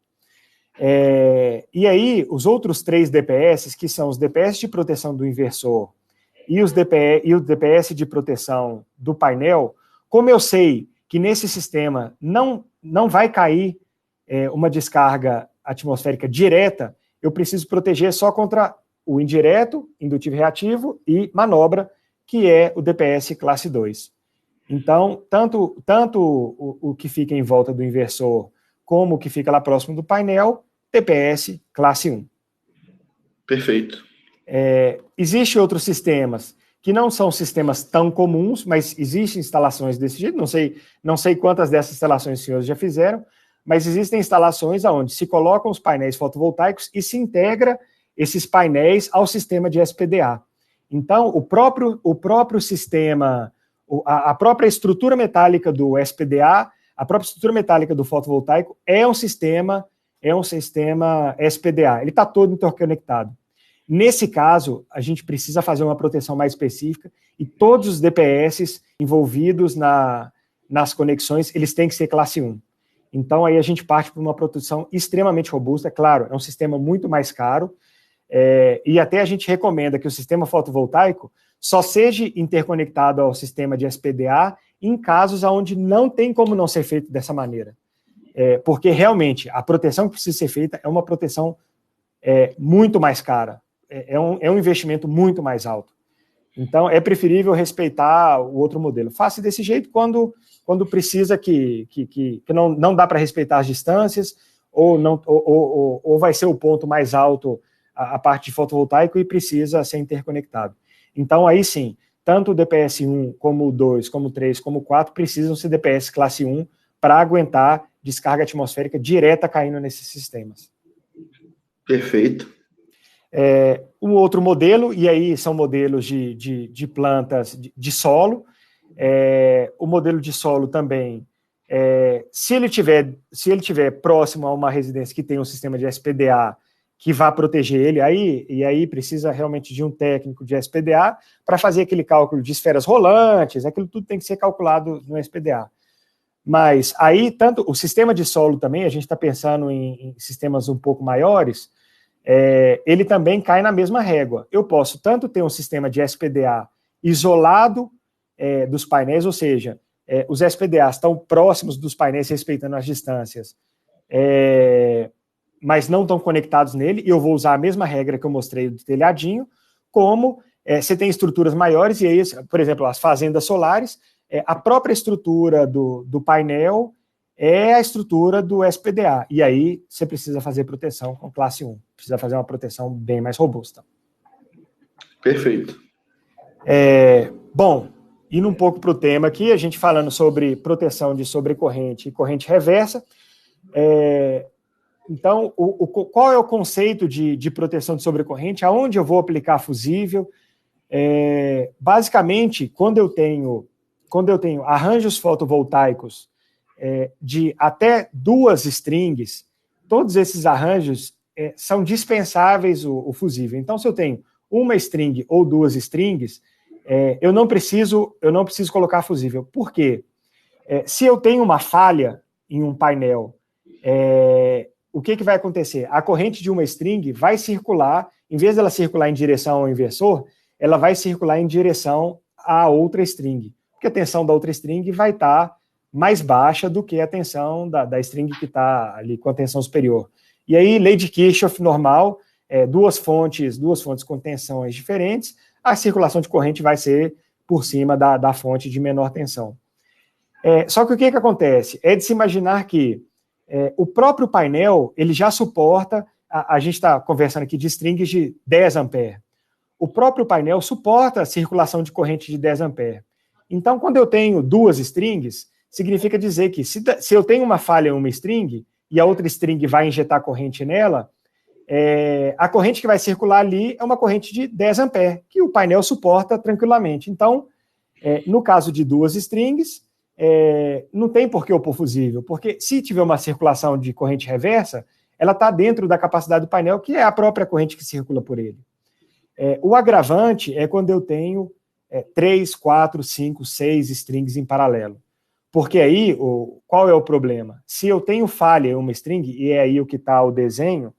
E aí, os outros 3 DPS, que são os DPS de proteção do inversor e o DPS de proteção do painel, como eu sei que nesse sistema não vai cair uma descarga atmosférica direta, eu preciso proteger só contra o indireto, indutivo reativo e manobra, que é o DPS classe 2. Então, tanto o que fica em volta do inversor como o que fica lá próximo do painel, DPS classe 1. Perfeito. Existem outros sistemas que não são sistemas tão comuns, mas existem instalações desse jeito, não sei quantas dessas instalações os senhores já fizeram, mas existem instalações onde se colocam os painéis fotovoltaicos e se integra esses painéis ao sistema de SPDA. Então, o próprio sistema, a própria estrutura metálica do SPDA a própria estrutura metálica do fotovoltaico é um sistema SPDA, ele está todo interconectado. Nesse caso, a gente precisa fazer uma proteção mais específica e todos os DPS envolvidos nas conexões, eles têm que ser classe 1. Então, aí a gente parte para uma proteção extremamente robusta. É claro, é um sistema muito mais caro, e até a gente recomenda que o sistema fotovoltaico só seja interconectado ao sistema de SPDA em casos onde não tem como não ser feito dessa maneira. Porque, realmente, a proteção que precisa ser feita é uma proteção muito mais cara. É um investimento muito mais alto. Então, é preferível respeitar o outro modelo. Faça desse jeito quando precisa que não dá para respeitar as distâncias, ou vai ser o ponto mais alto a parte de fotovoltaico e precisa ser interconectado. Então, aí sim, tanto o DPS 1, como o 2, como o 3, como o 4, precisam ser DPS classe 1 para aguentar descarga atmosférica direta caindo nesses sistemas. Perfeito. Um outro modelo, e aí são modelos de plantas de solo. O modelo de solo também, se ele tiver próximo a uma residência que tem um sistema de SPDA que vá proteger ele, aí precisa realmente de um técnico de SPDA para fazer aquele cálculo de esferas rolantes, aquilo tudo tem que ser calculado no SPDA. Mas aí, tanto o sistema de solo também, a gente está pensando em sistemas um pouco maiores, ele também cai na mesma régua. Eu posso tanto ter um sistema de SPDA isolado dos painéis, ou seja, os SPDAs estão próximos dos painéis, respeitando as distâncias, mas não estão conectados nele, e eu vou usar a mesma regra que eu mostrei do telhadinho, como você tem estruturas maiores, e aí, por exemplo, as fazendas solares, a própria estrutura do painel é a estrutura do SPDA, e aí você precisa fazer proteção com classe 1, precisa fazer uma proteção bem mais robusta. Perfeito. Bom, indo um pouco para o tema aqui, a gente falando sobre proteção de sobrecorrente e corrente reversa, então, qual é o conceito de proteção de sobrecorrente? Aonde eu vou aplicar fusível? Basicamente, quando eu tenho arranjos fotovoltaicos de até 2 strings, todos esses arranjos são dispensáveis o fusível. Então, se eu tenho uma string ou 2 strings, eu não preciso colocar fusível. Por quê? Se eu tenho uma falha em um painel, o que vai acontecer? A corrente de uma string vai circular, em vez dela circular em direção ao inversor, ela vai circular em direção à outra string, porque a tensão da outra string vai estar mais baixa do que a tensão da string que está ali com a tensão superior. E aí, lei de Kirchhoff normal, duas fontes com tensões diferentes, a circulação de corrente vai ser por cima da fonte de menor tensão. Só que o que acontece? É de se imaginar que o próprio painel, ele já suporta, a gente está conversando aqui de strings de 10 ampere. O próprio painel suporta a circulação de corrente de 10 ampere. Então, quando eu tenho 2 strings, significa dizer que se eu tenho uma falha em uma string e a outra string vai injetar corrente nela, a corrente que vai circular ali é uma corrente de 10 ampere, que o painel suporta tranquilamente. Então, no caso de 2 strings, não tem por que eu pôr fusível, porque se tiver uma circulação de corrente reversa, ela está dentro da capacidade do painel, que é a própria corrente que circula por ele. O agravante é quando eu tenho 3, 4, 5, 6 strings em paralelo. Porque aí, qual é o problema? Se eu tenho falha em uma string, e é aí o que está o desenho,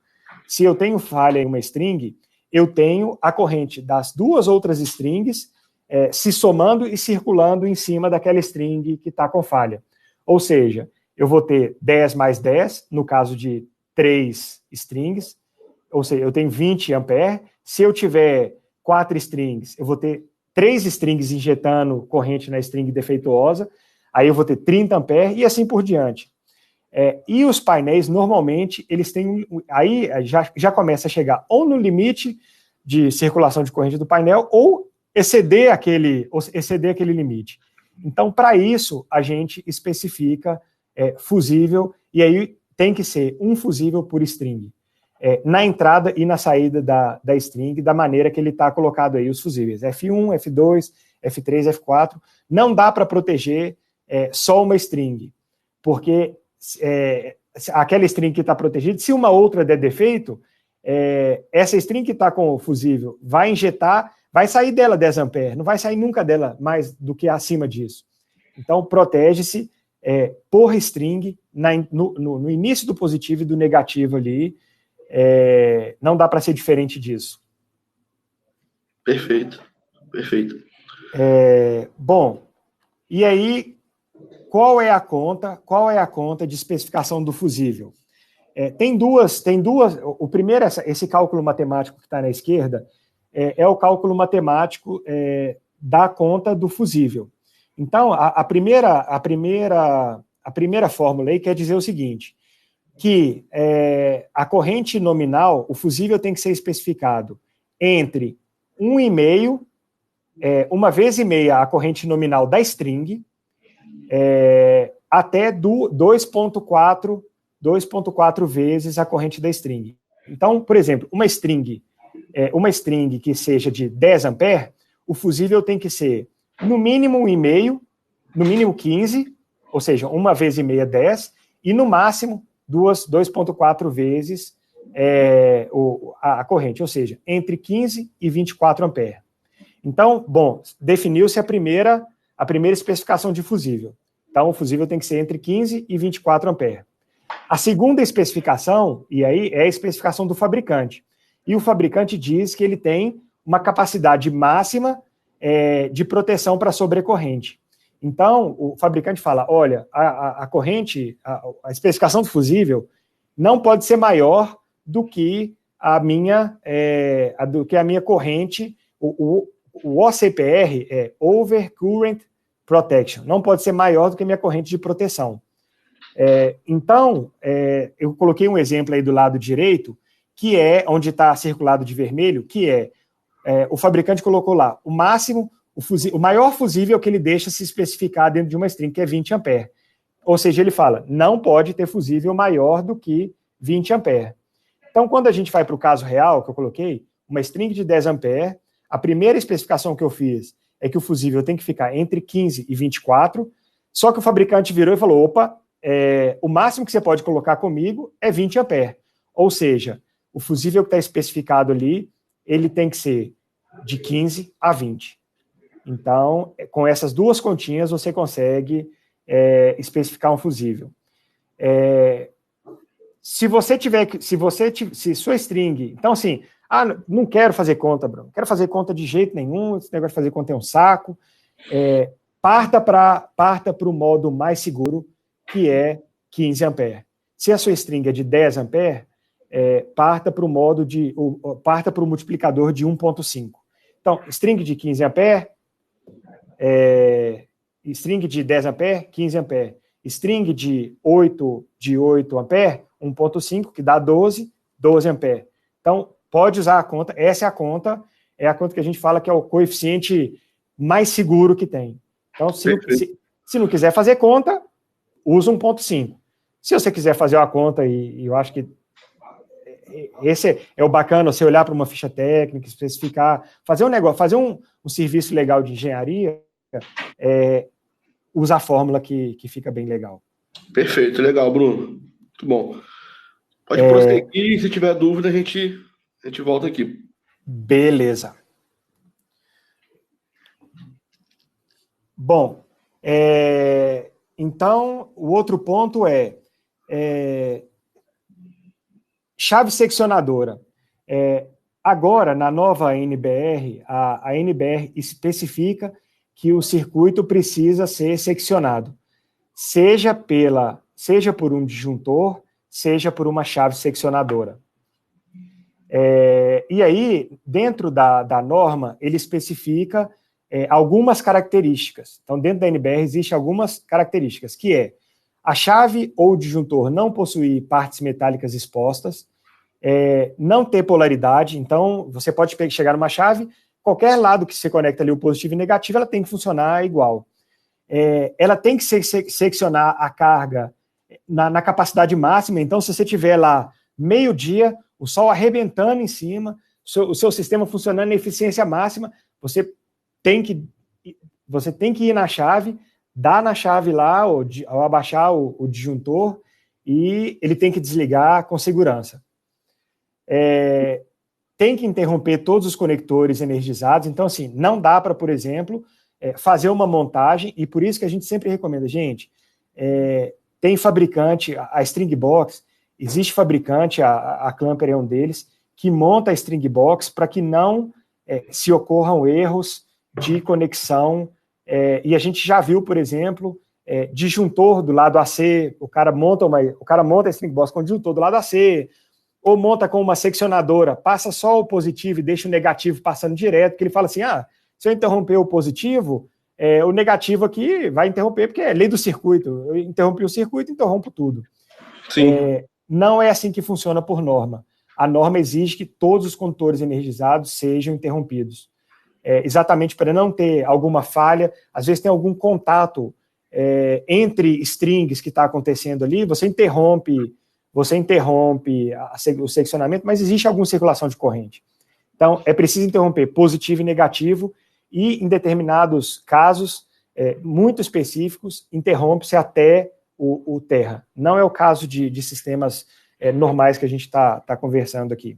se eu tenho falha em uma string, eu tenho a corrente das 2 outras strings se somando e circulando em cima daquela string que está com falha. Ou seja, eu vou ter 10 mais 10, no caso de 3 strings, ou seja, eu tenho 20 ampere. Se eu tiver 4 strings, eu vou ter 3 strings injetando corrente na string defeituosa, aí eu vou ter 30 ampere e assim por diante. E os painéis, normalmente, eles têm, aí já começa a chegar ou no limite de circulação de corrente do painel, ou exceder aquele limite. Então, para isso, a gente especifica fusível, e aí tem que ser um fusível por string, na entrada e na saída da string, da maneira que ele está colocado aí, os fusíveis. F1, F2, F3, F4, não dá para proteger só uma string, porque aquela string que está protegida, se uma outra der defeito, essa string que está com o fusível vai injetar, vai sair dela 10 amperes, não vai sair nunca dela mais do que acima disso. Então, protege-se por string no início do positivo e do negativo ali. Não dá para ser diferente disso. Perfeito. Bom, e aí, qual é a conta de especificação do fusível? Tem duas. O primeiro, esse cálculo matemático que está na esquerda, é o cálculo matemático da conta do fusível. Então, a primeira fórmula aí quer dizer o seguinte, que a corrente nominal, o fusível tem que ser especificado entre 1,5, uma vez e meia a corrente nominal da string, até 2,4 vezes a corrente da string. Então, por exemplo, uma string que seja de 10 amperes, o fusível tem que ser no mínimo 1,5, no mínimo 15, ou seja, uma vez e meia 10, e no máximo 2,4 vezes a corrente, ou seja, entre 15 e 24 amperes. Então, bom, definiu-se a primeira especificação de fusível. Então, o fusível tem que ser entre 15 e 24 amperes. A segunda especificação, e aí é a especificação do fabricante. E o fabricante diz que ele tem uma capacidade máxima de proteção para sobrecorrente. Então, o fabricante fala, olha, a corrente, a especificação do fusível não pode ser maior do que a minha corrente, o OCPR é Overcurrent Protection, não pode ser maior do que a minha corrente de proteção. Então, eu coloquei um exemplo aí do lado direito, que é onde está circulado de vermelho, que o fabricante colocou lá o máximo, o maior fusível que ele deixa se especificar dentro de uma string, que é 20 amperes. Ou seja, ele fala, não pode ter fusível maior do que 20 amperes. Então, quando a gente vai para o caso real, que eu coloquei, uma string de 10 amperes, a primeira especificação que eu fiz é que o fusível tem que ficar entre 15 e 24, só que o fabricante virou e falou, opa, o máximo que você pode colocar comigo é 20 amperes. Ou seja, o fusível que está especificado ali, ele tem que ser de 15 a 20. Então, com essas duas continhas, você consegue especificar um fusível. Se sua string... Então, assim, não quero fazer conta, Bruno. Não quero fazer conta de jeito nenhum. Esse negócio de fazer conta é um saco. Parta para o modo mais seguro, que é 15 amperes. Se a sua string é de 10 amperes, parta para o multiplicador de 1,5. Então, string de 15 amperes, string de 10 amperes, 15 amperes. String de 8 amperes, 1,5, que dá 12 amperes. Então, pode usar a conta, essa é a conta que a gente fala que é o coeficiente mais seguro que tem. Então, se não quiser fazer conta, usa 1,5. Se você quiser fazer uma conta, e eu acho que esse é o bacana, você olhar para uma ficha técnica, especificar, fazer um negócio, fazer um serviço legal de engenharia, usa a fórmula que fica bem legal. Perfeito, legal, Bruno. Muito bom. Pode prosseguir, se tiver dúvida, a gente volta aqui. Beleza. Bom, então, o outro ponto chave seccionadora. Agora, na nova NBR, a NBR especifica que o circuito precisa ser seccionado, seja por um disjuntor, seja por uma chave seccionadora. E aí, dentro da norma, ele especifica algumas características. Então, dentro da NBR, existem algumas características, que é a chave ou o disjuntor não possuir partes metálicas expostas, não ter polaridade. Então, você pode chegar numa chave, qualquer lado que você conecta ali, o positivo e negativo, ela tem que funcionar igual. Ela tem que seccionar a carga na capacidade máxima. Então, se você tiver lá meio-dia, o sol arrebentando em cima, o seu sistema funcionando na eficiência máxima, você tem que ir na chave dá na chave lá, ao abaixar o disjuntor, e ele tem que desligar com segurança. Tem que interromper todos os conectores energizados. Então, assim, não dá para, por exemplo, fazer uma montagem, e por isso que a gente sempre recomenda, gente, tem fabricante, a String Box, existe fabricante, a Clamper é um deles, que monta a String Box para que não se ocorram erros de conexão. E a gente já viu, por exemplo, disjuntor do lado AC, o cara monta a String Box com disjuntor do lado AC, ou monta com uma seccionadora, passa só o positivo e deixa o negativo passando direto, porque ele fala assim, se eu interromper o positivo, o negativo aqui vai interromper, porque é lei do circuito, eu interrompi o circuito, interrompo tudo. Sim. Não é assim que funciona por norma. A norma exige que todos os condutores energizados sejam interrompidos. Exatamente para não ter alguma falha, às vezes tem algum contato entre strings que está acontecendo ali, você interrompe o seccionamento, mas existe alguma circulação de corrente. Então, é preciso interromper positivo e negativo, e em determinados casos, muito específicos, interrompe-se até o terra. Não é o caso de sistemas normais que a gente está conversando aqui.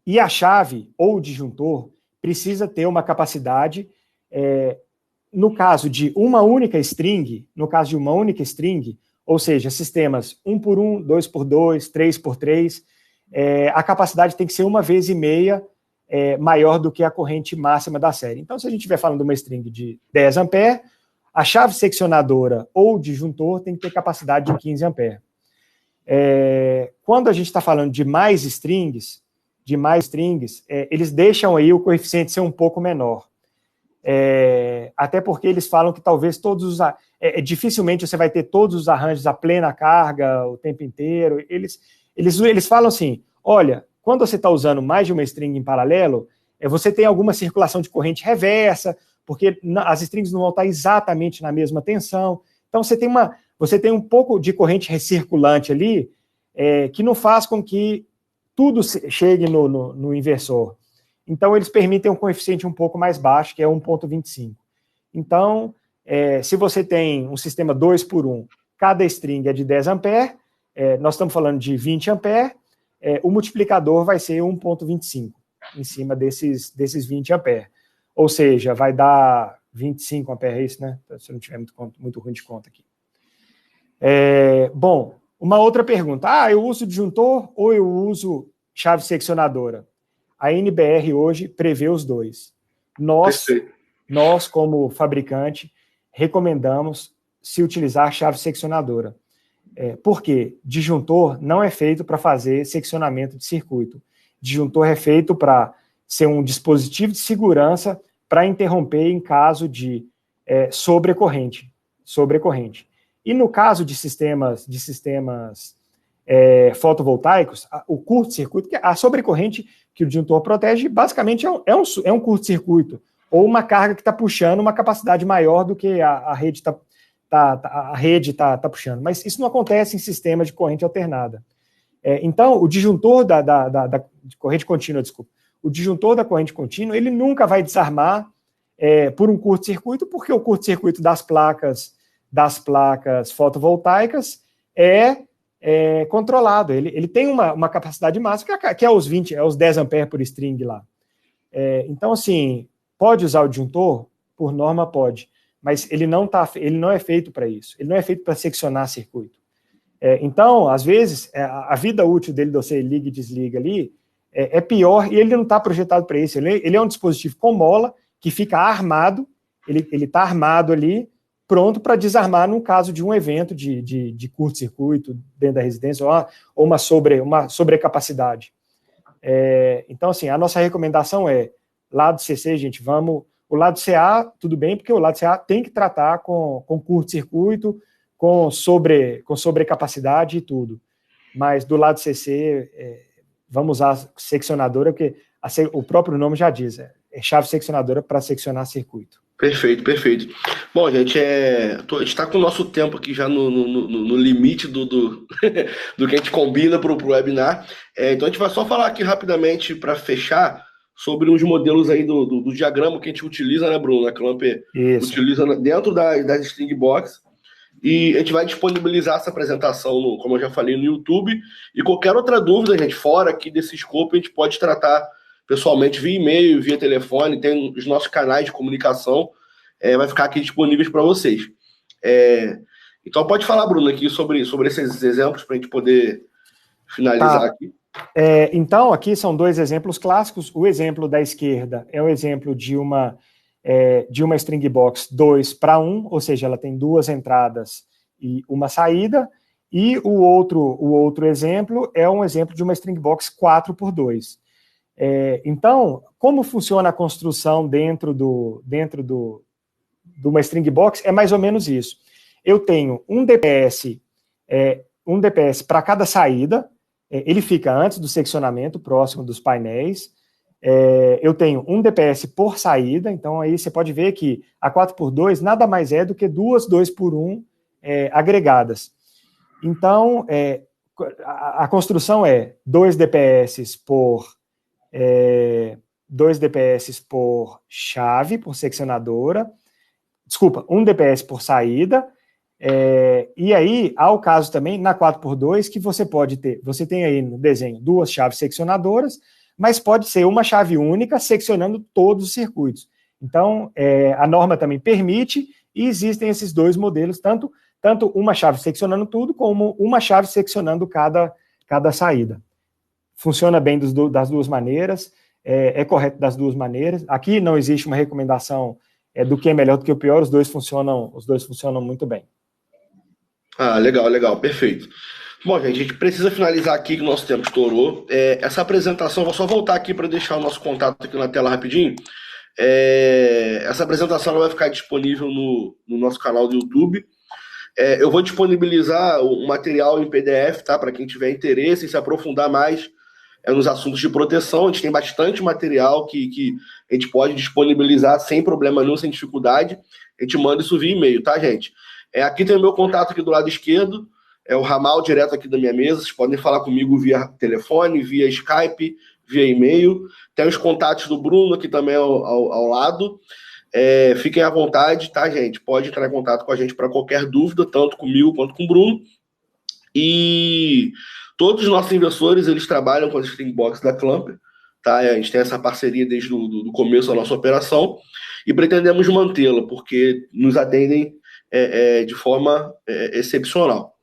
E a chave ou o disjuntor precisa ter uma capacidade, no caso de uma única string, ou seja, sistemas 1x1, 2x2, 3x3, a capacidade tem que ser 1,5 vezes maior do que a corrente máxima da série. Então, se a gente estiver falando de uma string de 10 A, a chave seccionadora ou disjuntor tem que ter capacidade de 15 A. Quando a gente está falando de mais strings, eles deixam aí o coeficiente ser um pouco menor. Até porque eles falam que talvez dificilmente você vai ter todos os arranjos a plena carga o tempo inteiro. Eles falam assim, olha, quando você está usando mais de uma string em paralelo, você tem alguma circulação de corrente reversa, porque as strings não vão estar exatamente na mesma tensão. Então, você tem um pouco de corrente recirculante ali, que não faz com que tudo chegue no inversor. Então, eles permitem um coeficiente um pouco mais baixo, que é 1,25. Então, se você tem um sistema 2x1, cada string é de 10 A, nós estamos falando de 20 A, o multiplicador vai ser 1,25 em cima desses 20 A. Ou seja, vai dar 25 A, é isso, né? Se eu não tiver muito ruim de conta aqui. Bom, uma outra pergunta. Eu uso disjuntor ou eu uso chave seccionadora? A NBR hoje prevê os dois. Nós, como fabricante, recomendamos se utilizar chave seccionadora. Por quê? Disjuntor não é feito para fazer seccionamento de circuito. Disjuntor é feito para ser um dispositivo de segurança para interromper em caso de sobrecorrente. E no caso de sistemas fotovoltaicos, o curto-circuito, a sobrecorrente que o disjuntor protege, basicamente é um curto-circuito, ou uma carga que está puxando uma capacidade maior do que a rede está puxando. Mas isso não acontece em sistemas de corrente alternada. Então, o disjuntor da corrente contínua, o disjuntor da corrente contínua, ele nunca vai desarmar por um curto-circuito, porque o curto-circuito das placas fotovoltaicas é controlado. Ele tem uma capacidade máxima, que é os 10 A por string lá. Então, assim, pode usar o disjuntor? Por norma, pode. Mas ele não é feito para isso. Ele não é feito para seccionar circuito. Então, às vezes, a vida útil dele, de você liga e desliga ali, é pior, e ele não está projetado para isso. Ele é um dispositivo com mola, que fica armado, ele está armado ali, pronto para desarmar no caso de um evento de curto-circuito dentro da residência, ou uma sobrecapacidade. Então, assim, a nossa recomendação lado CC, gente, o lado CA, tudo bem, porque o lado CA tem que tratar com curto-circuito, com sobrecapacidade e tudo. Mas do lado CC, vamos usar a seccionadora, porque o próprio nome já diz, é chave seccionadora para seccionar circuito. Perfeito. Bom, gente, a gente está com o nosso tempo aqui já no limite do que a gente combina para o webinar. Então a gente vai só falar aqui rapidamente para fechar sobre uns modelos aí do diagrama que a gente utiliza, né, Bruno? A Clamper utiliza dentro das String Box. E a gente vai disponibilizar essa apresentação, como eu já falei, no YouTube. E qualquer outra dúvida, gente, fora aqui desse escopo, a gente pode tratar pessoalmente via e-mail, via telefone. Tem os nossos canais de comunicação, vai ficar aqui disponíveis para vocês. Então pode falar, Bruno, aqui sobre esses exemplos para a gente poder finalizar aqui. Então, aqui são dois exemplos clássicos. O exemplo da esquerda é o exemplo de uma string box 2:1, ou seja, ela tem duas entradas e uma saída, e o outro exemplo é um exemplo de uma string box 4x2. Então, como funciona a construção dentro de uma string box? É mais ou menos isso. Eu tenho um DPS para cada saída, ele fica antes do seccionamento, próximo dos painéis. Eu tenho um DPS por saída, então aí você pode ver que a 4x2 nada mais é do que duas 2x1 agregadas. Então, a construção é 2 DPS por chave, por seccionadora, desculpa, 1 DPS por saída, e aí há o caso também na 4x2 que você tem aí no desenho duas chaves seccionadoras, mas pode ser uma chave única seccionando todos os circuitos. Então, a norma também permite, e existem esses dois modelos, tanto uma chave seccionando tudo, como uma chave seccionando cada saída. Funciona bem das duas maneiras, é correto das duas maneiras. Aqui não existe uma recomendação do que é melhor do que o pior, os dois funcionam muito bem. Legal, perfeito. Bom, gente, a gente precisa finalizar aqui que o nosso tempo estourou. Essa apresentação, vou só voltar aqui para deixar o nosso contato aqui na tela rapidinho. Essa apresentação ela vai ficar disponível no nosso canal do YouTube. Eu vou disponibilizar um material em PDF, tá? Para quem tiver interesse em se aprofundar mais nos assuntos de proteção. A gente tem bastante material que a gente pode disponibilizar sem problema nenhum, sem dificuldade. A gente manda isso via e-mail, tá, gente? Aqui tem o meu contato aqui do lado esquerdo, é o ramal direto aqui da minha mesa. Vocês podem falar comigo via telefone, via Skype, via e-mail. Tem os contatos do Bruno aqui também ao lado. Fiquem à vontade, tá, gente? Pode entrar em contato com a gente para qualquer dúvida, tanto comigo quanto com o Bruno. E todos os nossos investidores, eles trabalham com as string box da Clamper, tá? A gente tem essa parceria desde o começo da nossa operação e pretendemos mantê-la, porque nos atendem de forma excepcional.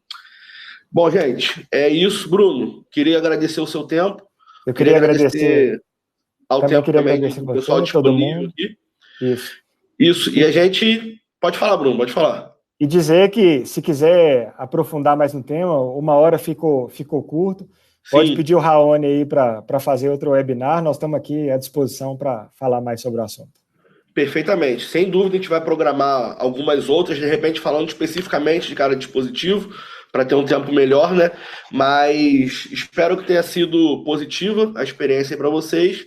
Bom, gente, é isso. Bruno, queria agradecer o seu tempo. Eu queria agradecer ao tempo também do pessoal disponível aqui. Isso. E a gente... Pode falar, Bruno, pode falar. E dizer que, se quiser aprofundar mais no tema, 1 hora ficou curto. Pode Sim. pedir o Raoni aí para fazer outro webinar. Nós estamos aqui à disposição para falar mais sobre o assunto. Perfeitamente. Sem dúvida, a gente vai programar algumas outras, de repente falando especificamente de cada dispositivo, para ter um tempo melhor, né? Mas espero que tenha sido positiva a experiência para vocês.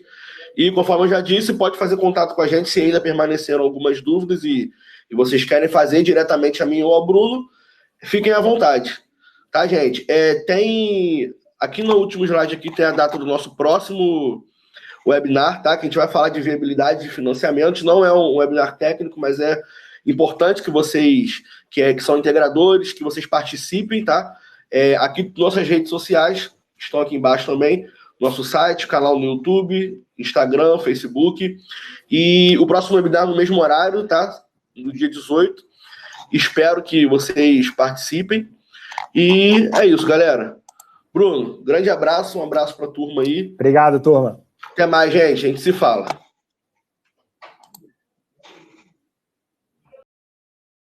E, conforme eu já disse, pode fazer contato com a gente se ainda permaneceram algumas dúvidas e vocês querem fazer diretamente a mim ou ao Bruno, fiquem à vontade. Tá, gente? Tem... Aqui no último slide aqui tem a data do nosso próximo webinar, tá? Que a gente vai falar de viabilidade de financiamento. Não é um webinar técnico, mas é importante que vocês, que são integradores, que vocês participem, tá? Aqui nossas redes sociais estão aqui embaixo também. Nosso site, canal no YouTube, Instagram, Facebook. E o próximo webinar no mesmo horário, tá? No dia 18. Espero que vocês participem. E é isso, galera. Bruno, grande abraço, um abraço para a turma aí. Obrigado, turma. Até mais, gente. A gente se fala.